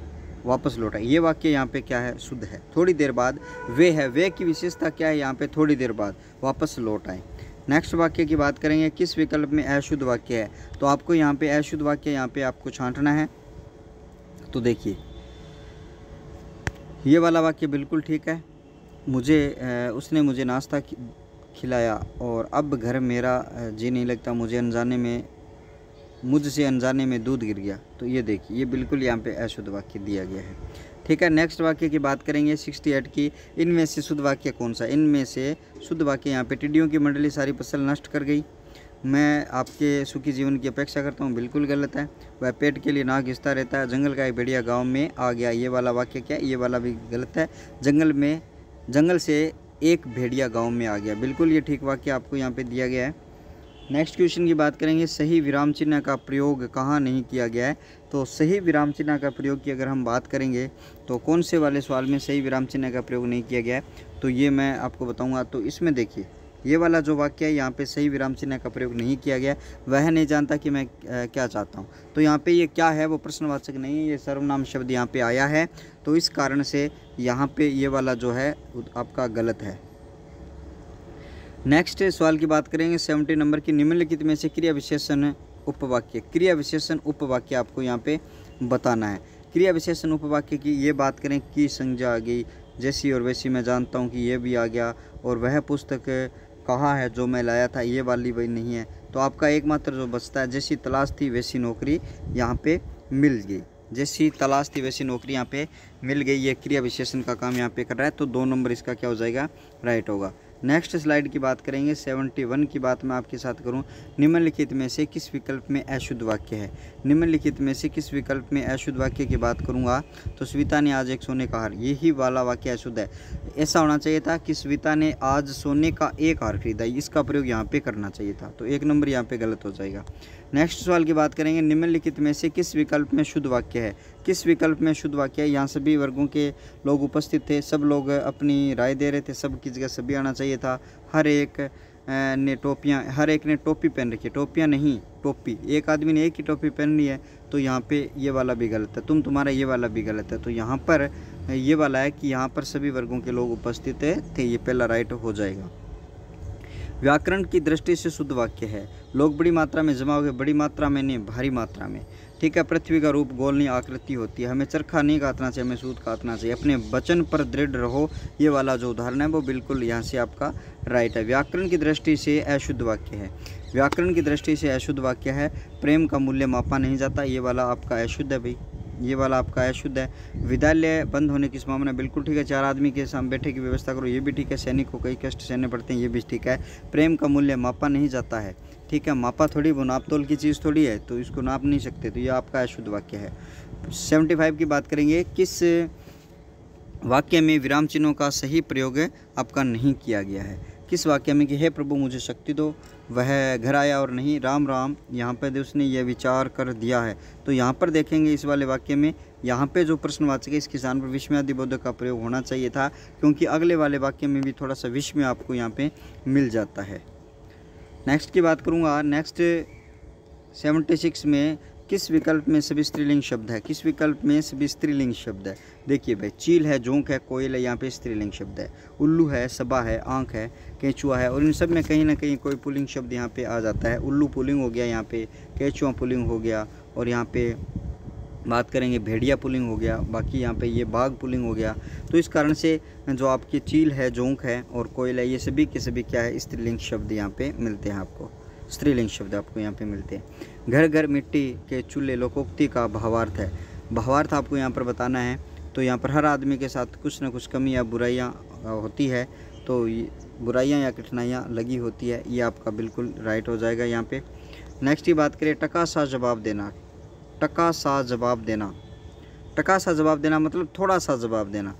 वापस लौट आए। ये वाक्य यहाँ पे क्या है, शुद्ध है। थोड़ी देर बाद वे है, वे की विशेषता क्या है यहाँ पे, थोड़ी देर बाद वापस लौट आए। नेक्स्ट वाक्य की बात करेंगे, किस विकल्प में अशुद्ध वाक्य है। तो आपको यहाँ पे अशुद्ध वाक्य यहाँ पे आपको छांटना है। तो देखिए, ये वाला वाक्य बिल्कुल ठीक है। उसने मुझे नाश्ता खिलाया और अब घर मेरा जी नहीं लगता, मुझसे अनजाने में दूध गिर गया। तो ये देखिए, ये बिल्कुल यहाँ पे अशुद्ध वाक्य दिया गया है। ठीक है, नेक्स्ट वाक्य की बात करेंगे 68 की। इनमें से शुद्ध वाक्य कौन सा। इनमें से शुद्ध वाक्य यहाँ पे, टिड्डियों की मंडली सारी फसल नष्ट कर गई। मैं आपके सुखी जीवन की अपेक्षा करता हूँ, बिल्कुल गलत है। वह पेट के लिए नाक घिसता रहता है। जंगल का एक भेड़िया गाँव में आ गया। ये वाला वाक्य क्या है, ये वाला भी गलत है। जंगल से एक भेड़िया गाँव में आ गया, बिल्कुल ये ठीक वाक्य आपको यहाँ पे दिया गया है। नेक्स्ट क्वेश्चन की बात करेंगे, सही विराम चिन्ह का प्रयोग कहाँ नहीं किया गया है। तो सही विराम चिन्ह का प्रयोग की अगर हम बात करेंगे तो कौन से वाले सवाल में सही विराम चिन्ह का प्रयोग नहीं किया गया है, तो ये मैं आपको बताऊंगा। तो इसमें देखिए, ये वाला जो वाक्य है यहाँ पे सही विराम चिन्ह का प्रयोग नहीं किया गया। वह नहीं जानता कि मैं क्या चाहता हूँ। तो यहाँ पे ये क्या है, वो प्रश्नवाचक नहीं है, ये सर्वनाम शब्द यहाँ पे आया है। तो इस कारण से यहाँ पे ये वाला जो है आपका गलत है। नेक्स्ट सवाल की बात करेंगे 70 नंबर की। निम्नलिखित में से क्रिया विशेषण उपवाक्य आपको यहाँ पे बताना है। क्रिया विशेषण उपवाक्य की ये बात करें कि संज्ञा आ गई, जैसी और वैसी मैं जानता हूँ कि ये भी आ गया, और वह पुस्तक कहाँ है जो मैं लाया था, ये वाली वही नहीं है। तो आपका एकमात्र जो बचता है, जैसी तलाश थी वैसी नौकरी यहाँ पे मिल गई। जैसी तलाश थी वैसी नौकरी यहाँ पे मिल गई, ये क्रिया विशेषण का काम यहाँ पे कर रहा है। तो 2 नंबर इसका क्या हो जाएगा, राइट होगा। नेक्स्ट स्लाइड की बात करेंगे 71 की बात मैं आपके साथ करूं। निम्नलिखित में से किस विकल्प में अशुद्ध वाक्य है। निम्नलिखित में से किस विकल्प में अशुद्ध वाक्य की बात करूंगा। तो स्विता ने आज एक सोने का हार, यही वाला वाक्य अशुद्ध है। ऐसा होना चाहिए था कि स्विता ने आज सोने का एक हार खरीदा, इसका प्रयोग यहाँ पे करना चाहिए था। तो 1 नंबर यहाँ पे गलत हो जाएगा। नेक्स्ट सवाल की बात करेंगे, निम्नलिखित में से किस विकल्प में शुद्ध वाक्य है। किस विकल्प में शुद्ध वाक्य है। यहाँ सभी वर्गों के लोग उपस्थित थे, सब लोग अपनी राय दे रहे थे, सब की जगह सभी आना चाहिए था। हर एक ने टोपी पहन रखी है, टोपियाँ नहीं टोपी, एक आदमी ने एक ही टोपी पहनी है। तो यहाँ पे ये वाला भी गलत है। तुम्हारा ये वाला भी गलत है। तो यहाँ पर ये वाला है कि यहाँ पर सभी वर्गों के लोग उपस्थित थे, ये पहला राइट हो जाएगा। व्याकरण की दृष्टि से शुद्ध वाक्य है। लोग बड़ी मात्रा में जमा हो गए, बड़ी मात्रा में नहीं, भारी मात्रा में। ठीक है। पृथ्वी का रूप गोल नहीं आकृति होती है। हमें चरखा नहीं काटना चाहिए, हमें सूत काटना चाहिए। अपने वचन पर दृढ़ रहो, ये वाला जो उदाहरण है वो बिल्कुल यहाँ से आपका राइट है। व्याकरण की दृष्टि से अशुद्ध वाक्य है। व्याकरण की दृष्टि से अशुद्ध वाक्य है। प्रेम का मूल्य मापा नहीं जाता, ये वाला आपका अशुद्ध है भाई, ये वाला आपका अशुद्ध है। विद्यालय बंद होने की संभावना बिल्कुल ठीक है। 4 आदमी के सामने बैठे की व्यवस्था करो, ये भी ठीक है। सैनिक को कई कष्ट सहने पड़ते हैं, ये भी ठीक है। प्रेम का मूल्य मापा नहीं जाता है। ठीक है। मापा थोड़ी वो नाप तोल की चीज़ थोड़ी है, तो इसको नाप नहीं सकते, तो ये आपका अशुद्ध वाक्य है। 75 की बात करेंगे। किस वाक्य में विराम चिन्हों का सही प्रयोग आपका नहीं किया गया है। किस वाक्य में कि हे प्रभु मुझे शक्ति दो, वह घर आया और नहीं राम राम, यहाँ पर उसने यह विचार कर दिया है। तो यहाँ पर देखेंगे इस वाले वाक्य में, यहाँ पे जो प्रश्नवाचक है इसके स्थान पर विस्मयादिबोधक का प्रयोग होना चाहिए था, क्योंकि अगले वाले वाक्य में भी थोड़ा सा विस्मय आपको यहाँ पे मिल जाता है। नेक्स्ट की बात करूँगा। नेक्स्ट 76 में किस विकल्प में सभी स्त्रीलिंग शब्द है। किस विकल्प में सभी स्त्रीलिंग शब्द है। देखिए भाई, चील है, जोंक है, कोयल है, यहाँ पे स्त्रीलिंग शब्द है। उल्लू है, सबा है, आंख है, केंचुआ है, और इन सब में कहीं ना कहीं कोई पुल्लिंग शब्द यहाँ पे आ जाता है। उल्लू पुल्लिंग हो गया, यहाँ पे केंचुआ पुल्लिंग हो गया, और यहाँ पे बात करेंगे भेड़िया पुल्लिंग हो गया, बाकी यहाँ पे ये बाघ पुल्लिंग हो गया। तो इस कारण से जो आपकी चील है, जोंक है और कोयल है, ये सभी के सभी क्या है, स्त्रीलिंग शब्द यहाँ पे मिलते हैं आपको, स्त्रीलिंग शब्द आपको यहाँ पे मिलते हैं। घर घर मिट्टी के चूल्हे लोकोक्ति का भावार्थ है। भावार्थ आपको यहाँ पर बताना है। तो यहाँ पर हर आदमी के साथ कुछ न कुछ कमी या बुराइयाँ होती है, तो बुराइयाँ या कठिनाइयाँ लगी होती है, ये आपका बिल्कुल राइट हो जाएगा यहाँ पे। नेक्स्ट की बात करें, टका सा जवाब देना। टका सा जवाब देना, टका सा जवाब देना मतलब थोड़ा सा जवाब देना।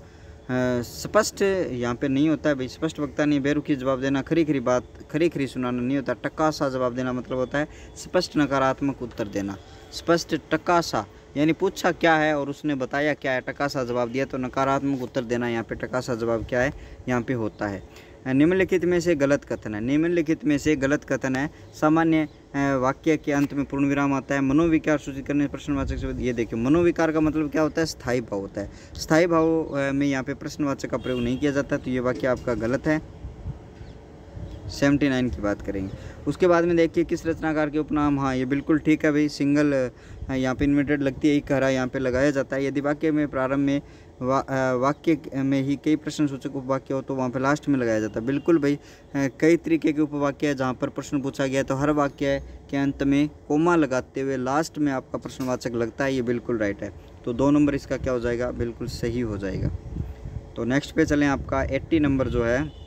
स्पष्ट यहाँ पे नहीं होता है भाई, स्पष्ट वक्ता नहीं, बेरुखी जवाब देना, खरी खरी बात खरी खरी सुनाना नहीं होता। टका सा जवाब देना मतलब होता है स्पष्ट नकारात्मक उत्तर देना। स्पष्ट टका सा यानी पूछा क्या है और उसने बताया क्या है, टका सा जवाब दिया, तो नकारात्मक उत्तर देना यहाँ पे टका सा जवाब क्या है, यहाँ पे होता है। निम्नलिखित में से गलत कथन है। निम्नलिखित में से गलत कथन है। सामान्य वाक्य के अंत में पूर्ण विराम आता है। मनोविकार सूचित करने प्रश्नवाचक शब्द, ये देखिए मनोविकार का मतलब क्या होता है, स्थायी भाव होता है। स्थायी भाव में यहाँ पे प्रश्नवाचक का प्रयोग नहीं किया जाता, तो ये वाक्य आपका गलत है। 79 की बात करेंगे। उसके बाद में देखिए किस रचनाकार के उपनाम, हाँ ये बिल्कुल ठीक है भाई, सिंगल यहाँ पे इन्वर्टेड लगती है, एक हरा यहाँ पे लगाया जाता है। यदि वाक्य में प्रारंभ में वाक्य में ही कई प्रश्न सूचक उपवाक्य हो तो वहाँ पे लास्ट में लगाया जाता है। बिल्कुल भाई, कई तरीके के उपवाक्य है जहाँ पर प्रश्न पूछा गया है, तो हर वाक्य के अंत में कोमा लगाते हुए लास्ट में आपका प्रश्नवाचक लगता है, ये बिल्कुल राइट है। तो 2 नंबर इसका क्या हो जाएगा, बिल्कुल सही हो जाएगा। तो नेक्स्ट पे चलें, आपका 80 नंबर जो है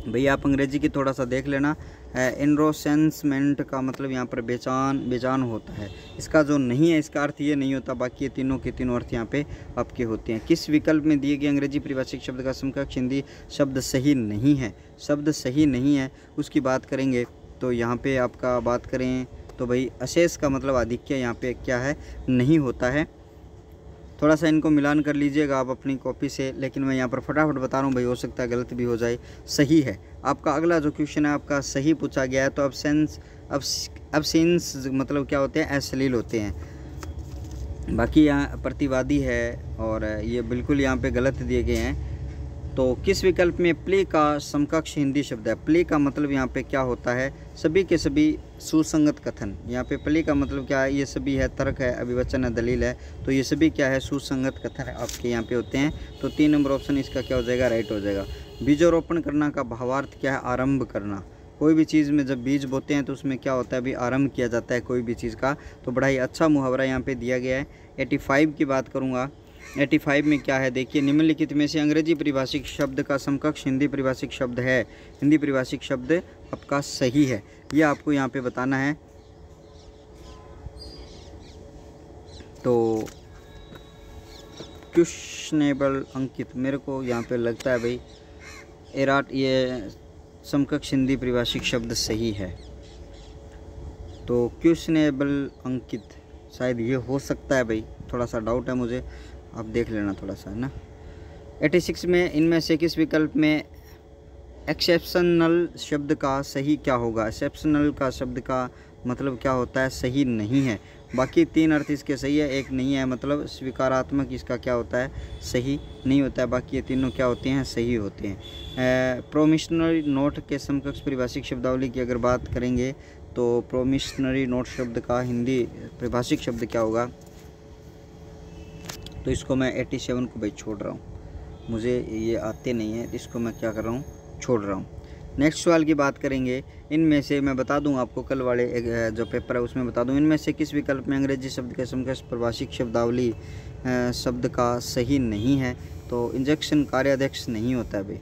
भैया, आप अंग्रेजी की थोड़ा सा देख लेना। इनरोसेंसमेंट का मतलब यहाँ पर बेजान होता है। इसका जो नहीं है, इसका अर्थ ये नहीं होता, बाकी ये तीनों के तीनों अर्थ यहाँ पे आपके होते हैं। किस विकल्प में दिए गए अंग्रेजी परिभाषिक शब्द का समकक्ष हिंदी शब्द सही नहीं है। शब्द सही नहीं है उसकी बात करेंगे, तो यहाँ पे आपका बात करें तो भाई अशेष का मतलब आधिक्य यहाँ पे क्या है, नहीं होता है। थोड़ा सा इनको मिलान कर लीजिएगा आप अपनी कॉपी से, लेकिन मैं यहाँ पर फटाफट बता रहा हूँ भाई, हो सकता है गलत भी हो जाए। सही है आपका अगला जो क्वेश्चन है आपका सही पूछा गया है। तो अब्सेंस मतलब क्या होते हैं, अश्लील होते हैं। बाकी यहाँ प्रतिवादी है और ये बिल्कुल यहाँ पे गलत दिए गए हैं। तो किस विकल्प में प्ले का समकक्ष हिंदी शब्द है। प्ले का मतलब यहाँ पे क्या होता है, सभी के सभी सुसंगत कथन। यहाँ पे प्ले का मतलब क्या है, ये सभी है, तर्क है, अभिवचन है, दलील है, तो ये सभी क्या है, सुसंगत कथन है आपके यहाँ पे होते हैं। तो 3 नंबर ऑप्शन इसका क्या हो जाएगा, राइट हो जाएगा। बीजारोपण करना का भावार्थ क्या है, आरंभ करना। कोई भी चीज़ में जब बीज बोते हैं तो उसमें क्या होता है, अभी आरंभ किया जाता है कोई भी चीज़ का। तो बड़ा ही अच्छा मुहावरा यहाँ पे दिया गया है। 85 की बात करूँगा। 85 में क्या है, देखिए निम्नलिखित में से अंग्रेजी परिभाषिक शब्द का समकक्ष हिंदी परिभाषिक शब्द है। हिंदी परिभाषिक शब्द आपका सही है, यह आपको यहाँ पे बताना है। तो क्वेश्चनेबल अंकित, मेरे को यहाँ पे लगता है भाई एराट, ये समकक्ष हिंदी परिभाषिक शब्द सही है। तो क्वेश्चनेबल अंकित शायद ये हो सकता है भाई, थोड़ा सा डाउट है मुझे, आप देख लेना थोड़ा सा, है ना। 86 में इनमें से किस विकल्प में एक्सेप्शनल शब्द का सही क्या होगा। एक्सेप्शनल का शब्द का मतलब क्या होता है, सही नहीं है। बाकी 3 अर्थ इसके सही है, एक नहीं है, मतलब स्वीकारात्मक इसका क्या होता है, सही नहीं होता है। बाकी ये तीनों क्या होते हैं, सही होते हैं। प्रोमिशनरी नोट के समकक्ष परिभाषिक शब्दावली की अगर बात करेंगे तो प्रोमिशनरी नोट शब्द का हिंदी परिभाषिक शब्द क्या होगा, तो इसको मैं 87 को भाई छोड़ रहा हूँ, मुझे ये आते नहीं है, इसको मैं क्या कर रहा हूँ, छोड़ रहा हूँ। नेक्स्ट सवाल की बात करेंगे, इनमें से मैं बता दूं आपको, कल वाले जो पेपर है उसमें बता दूं, इनमें से किस विकल्प में अंग्रेजी शब्द के समकक्ष परिभाषिक शब्दावली शब्द का सही नहीं है। तो इंजेक्शन कार्याध्यक्ष नहीं होता है भाई,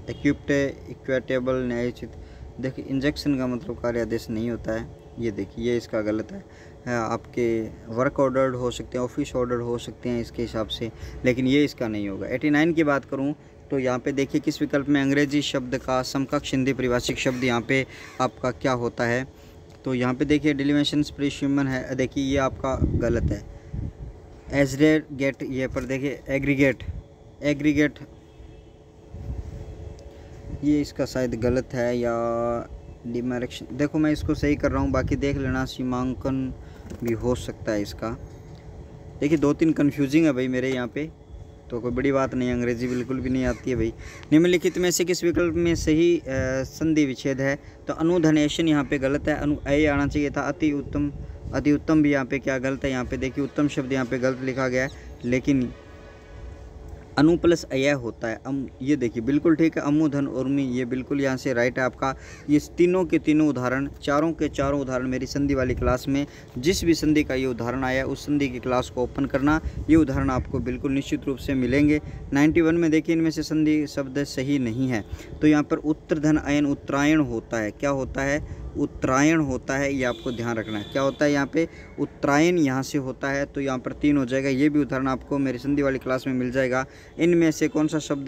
इक्विप्ड, इक्वेटेबल, न्यायोचित। देखिए इंजेक्शन का मतलब कार्यादेश नहीं होता है, ये देखिए ये इसका गलत है। आपके वर्क ऑर्डर हो सकते हैं, ऑफिस ऑर्डर हो सकते हैं इसके हिसाब से, लेकिन ये इसका नहीं होगा। 89 की बात करूं तो यहाँ पे देखिए किस विकल्प में अंग्रेजी शब्द का समकक्ष हिंदी परिभाषिक शब्द यहाँ पे आपका क्या होता है। तो यहाँ पे देखिए डिलिवेशन प्रीह्यूमन है, देखिए ये आपका गलत है। एग्रीगेट, ये पर देखिए एग्रीगेट, एग्रीगेट ये इसका शायद गलत है, या डिमार्केशन, देखो मैं इसको सही कर रहा हूँ, बाकी देख लेना, सीमांकन भी हो सकता है इसका। देखिए 2-3 कन्फ्यूजिंग है भाई मेरे यहाँ पे, तो कोई बड़ी बात नहीं, अंग्रेजी बिल्कुल भी नहीं आती है भाई। निम्नलिखित में से किस विकल्प में सही संधि विच्छेद है, तो अनुधनेशन यहाँ पे गलत है, ए आना चाहिए था। अति उत्तम, अति उत्तम भी यहाँ पे क्या गलत है, यहाँ पे देखिए उत्तम शब्द यहाँ पे गलत लिखा गया है, लेकिन अनु प्लस अय होता है। ये देखिए बिल्कुल ठीक है, अमु धन उर्मी, ये बिल्कुल यहाँ से राइट है आपका। ये तीनों के तीनों उदाहरण, चारों के चारों उदाहरण मेरी संधि वाली क्लास में जिस भी संधि का ये उदाहरण आया उस संधि की क्लास को ओपन करना, ये उदाहरण आपको बिल्कुल निश्चित रूप से मिलेंगे। 91 में देखिए इनमें से संधि शब्द सही नहीं है, तो यहाँ पर उत्तरधन अयन उत्तरायण होता है, क्या होता है, उत्तरायण होता है, ये आपको ध्यान रखना है, क्या होता है यहाँ पे, उत्तरायण यहाँ से होता है, तो यहाँ पर 3 हो जाएगा। ये भी उदाहरण आपको मेरी संधि वाली क्लास में मिल जाएगा। इनमें से कौन सा शब्द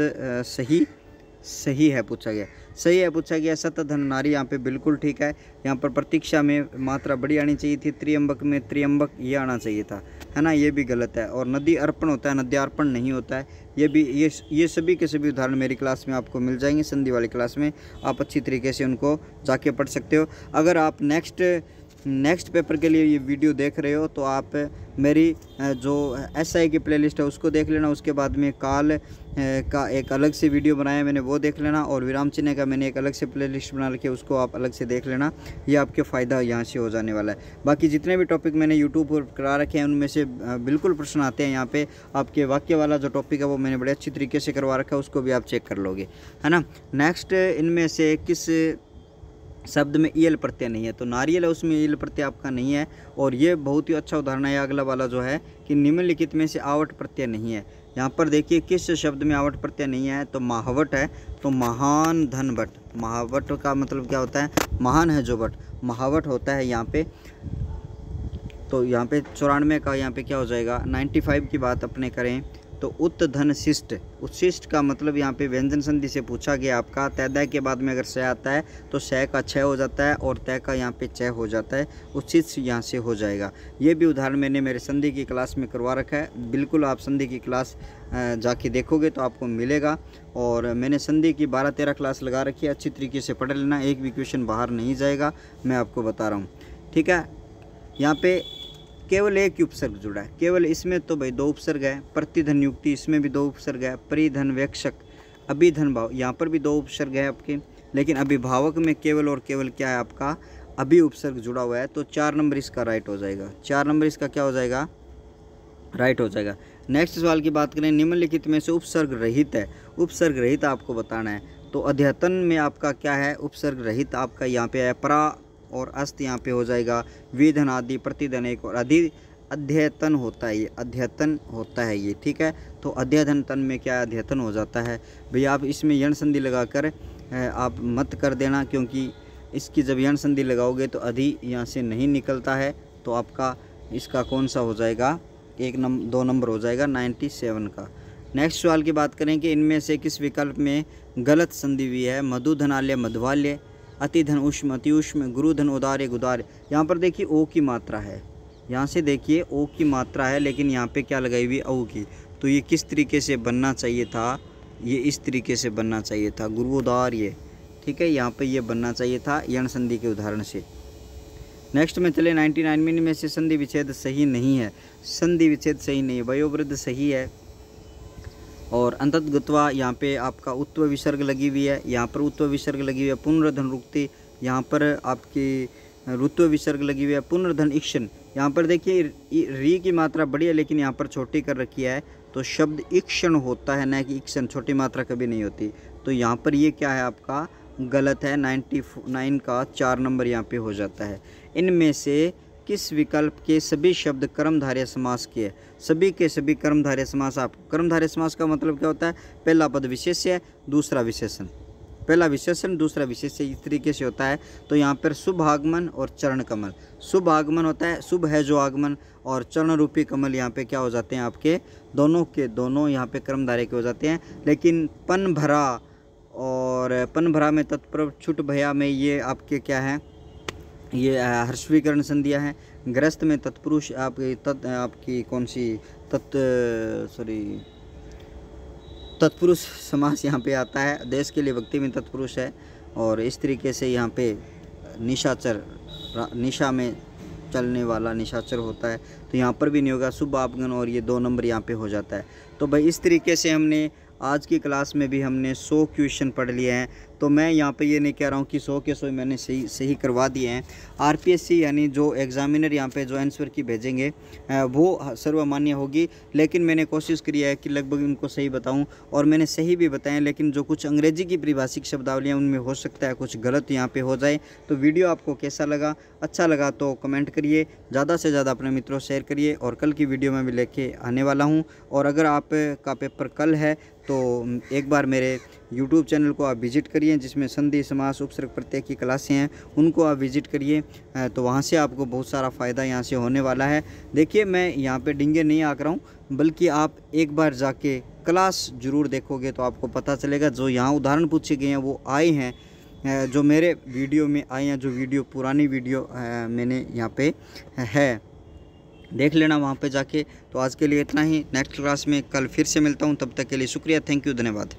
सही है पूछा गया, सही है पूछा गया, सतधन नारी, यहाँ पे बिल्कुल ठीक है। यहाँ पर प्रतीक्षा में मात्रा बड़ी आनी चाहिए थी, त्रियंबक में त्रियंबक ये आना चाहिए था, है ना, ये भी गलत है। और नदी अर्पण होता है, नद्यार्पण नहीं होता है, ये भी, ये सभी के सभी उदाहरण मेरी क्लास में आपको मिल जाएंगे, संधि वाली क्लास में आप अच्छी तरीके से उनको जाके पढ़ सकते हो। अगर आप नेक्स्ट पेपर के लिए ये वीडियो देख रहे हो तो आप मेरी जो SI की प्लेलिस्ट है उसको देख लेना, उसके बाद में काल का एक अलग से वीडियो बनाया मैंने, वो देख लेना, और विराम चिन्ह का मैंने एक अलग से प्लेलिस्ट बना रखी है, उसको आप अलग से देख लेना, ये आपके फ़ायदा यहाँ से हो जाने वाला है। बाकी जितने भी टॉपिक मैंने यूट्यूब पर करा रखे हैं उनमें से बिल्कुल प्रश्न आते हैं यहाँ पे। आपके वाक्य वाला जो टॉपिक है वो मैंने बड़े अच्छी तरीके से करवा रखा है, उसको भी आप चेक कर लोगे, है ना। नेक्स्ट, इनमें से किस शब्द में ईल प्रत्यय नहीं है, तो नारियल है उसमें ईल प्रत्यय आपका नहीं है। और ये बहुत ही अच्छा उदाहरण है अगला वाला जो है कि निम्नलिखित में से आवट प्रत्यय नहीं है। यहाँ पर देखिए किस शब्द में आवट प्रत्यय नहीं है, तो महावट है, तो महान धन बट, महावट का मतलब क्या होता है, महान है जो बट, महावट होता है यहाँ पे। तो यहाँ पे 94 का यहाँ पे क्या हो जाएगा, 95 की बात अपने करें तो उत धन शिष्ट, उत्शिष्ट का मतलब यहाँ पे व्यंजन संधि से पूछा गया आपका। तय के बाद में अगर स आता है तो स का छ हो जाता है और तय का यहाँ पे च हो जाता है, उत्शिष्ट यहाँ से हो जाएगा। ये भी उदाहरण मैंने मेरे संधि की क्लास में करवा रखा है, बिल्कुल आप संधि की क्लास जाके देखोगे तो आपको मिलेगा। और मैंने संधि की 12-13 क्लास लगा रखी है, अच्छी तरीके से पढ़ लेना, एक भी क्वेश्चन बाहर नहीं जाएगा, मैं आपको बता रहा हूँ, ठीक है। यहाँ पे केवल एक ही उपसर्ग जुड़ा है, केवल इसमें तो भाई 2 उपसर्ग है, प्रतिधन युक्ति इसमें भी 2 उपसर्ग है, परिधन वेक्षक, अभिधन भाव यहाँ पर भी 2 उपसर्ग है आपके, लेकिन अभिभावक में केवल और केवल क्या है आपका, अभी उपसर्ग जुड़ा हुआ है, तो 4 नंबर इसका राइट हो जाएगा, 4 नंबर इसका क्या हो जाएगा, राइट हो जाएगा। नेक्स्ट सवाल की बात करें, निम्नलिखित में से उपसर्ग रहित है, उपसर्ग रहित आपको बताना है, तो अध्यतन में आपका क्या है, उपसर्ग रहित आपका यहाँ पे है, परा और अस्त यहाँ पे हो जाएगा, विधन आदि, प्रतिधन एक और अधि, अध्ययतन होता है, ये अध्ययतन होता है ये, ठीक है। तो अध्ययन तन में क्या अध्ययतन हो जाता है भैया। आप इसमें यण संधि लगाकर आप मत कर देना, क्योंकि इसकी जब यण संधि लगाओगे तो अधि यहाँ से नहीं निकलता है, तो आपका इसका कौन सा हो जाएगा, 2 नंबर हो जाएगा 97 का। नेक्स्ट सवाल की बात करें कि इनमें से किस विकल्प में गलत संधि हुई है, मधुधनालय मधवाल्य, अतिधन उष्म अति उष्म, गुरुधन उदार्य गुदार्य। यहाँ पर देखिए ओ की मात्रा है, यहाँ से देखिए ओ की मात्रा है, लेकिन यहाँ पे क्या लगाई हुई औ की, तो ये किस तरीके से बनना चाहिए था, ये इस तरीके से बनना चाहिए था, गुरुदार्य, ठीक है, यहाँ पे ये बनना चाहिए था यण संधि के उदाहरण से। नेक्स्ट में चले 99 में से संधि विच्छेद सही नहीं है। संधि विच्छेद सही नहीं है, वयोवृद्ध सही है। और अंततगत्वा यहाँ पे आपका उत्व विसर्ग लगी हुई है, यहाँ पर उत्व विसर्ग लगी हुई है। पुनर्धन रुक्ति, यहाँ पर आपकी ऋत्व विसर्ग लगी हुई है। पुनर्धन इक्षण, यहाँ पर देखिए री की मात्रा बड़ी है लेकिन यहाँ पर छोटी कर रखी है, तो शब्द इक्षण होता है, न कि इक्षण। छोटी मात्रा कभी नहीं होती। तो यहाँ पर ये क्या है आपका गलत है। 99 का 4 नंबर यहाँ पे हो जाता है। इनमें से किस विकल्प के सभी शब्द कर्मधारय समास के हैं? सभी के सभी कर्मधारय समास। आप कर्मधारय समास का मतलब क्या होता है? पहला पद विशेष्य, दूसरा विशेषण। पहला विशेषण, दूसरा विशेष्य, इस तरीके से होता है। तो यहाँ पर शुभ आगमन और चरण कमल। शुभ आगमन होता है, शुभ है जो आगमन, और चरण रूपी कमल यहाँ पे क्या हो जाते हैं आपके? दोनों के दोनों यहाँ पे कर्मधारय के हो जाते हैं। लेकिन पन भरा और पन भरा में तत्पर, छुट भया में ये आपके क्या है? ये हर्षवीकरण संधियाँ हैं। ग्रस्त में तत्पुरुष आपकी कौन सी तत्पुरुष समास यहाँ पे आता है। देश के लिए भक्ति में तत्पुरुष है। और इस तरीके से यहाँ पे निशाचर, निशा में चलने वाला निशाचर होता है, तो यहाँ पर भी नहीं होगा। शुभ आगमन और ये 2 नंबर यहाँ पे हो जाता है। तो भाई इस तरीके से हमने आज की क्लास में भी हमने 100 क्वेश्चन पढ़ लिए हैं। तो मैं यहाँ पे ये नहीं कह रहा हूँ कि 100 के 100 मैंने सही करवा दिए हैं। आरपीएससी यानी जो एग्ज़ामिनर यहाँ पे जो आंसर की भेजेंगे वो सर्वमान्य होगी, लेकिन मैंने कोशिश करी है कि लगभग उनको सही बताऊँ, और मैंने सही भी बताएं। लेकिन जो कुछ अंग्रेजी की परिभाषिक शब्दावलियाँ उनमें हो सकता है कुछ गलत यहाँ पे हो जाए। तो वीडियो आपको कैसा लगा? अच्छा लगा तो कमेंट करिए, ज़्यादा से ज़्यादा अपने मित्रों शेयर करिए, और कल की वीडियो में भी लेके आने वाला हूँ। और अगर आपका पेपर कल है तो एक बार मेरे YouTube चैनल को आप विज़िट करिए, जिसमें संधि समास उपसर्ग प्रत्यय की क्लासें हैं, उनको आप विज़िट करिए। तो वहाँ से आपको बहुत सारा फ़ायदा यहाँ से होने वाला है। देखिए मैं यहाँ पे डिंगे नहीं आकर रहा हूँ, बल्कि आप एक बार जाके क्लास ज़रूर देखोगे तो आपको पता चलेगा। जो यहाँ उदाहरण पूछे गए हैं वो आए हैं, जो मेरे वीडियो में आए हैं, जो वीडियो पुरानी वीडियो मैंने यहाँ पे है, देख लेना वहाँ पे जाके। तो आज के लिए इतना ही। नेक्स्ट क्लास में कल फिर से मिलता हूँ, तब तक के लिए शुक्रिया, थैंक यू, धन्यवाद।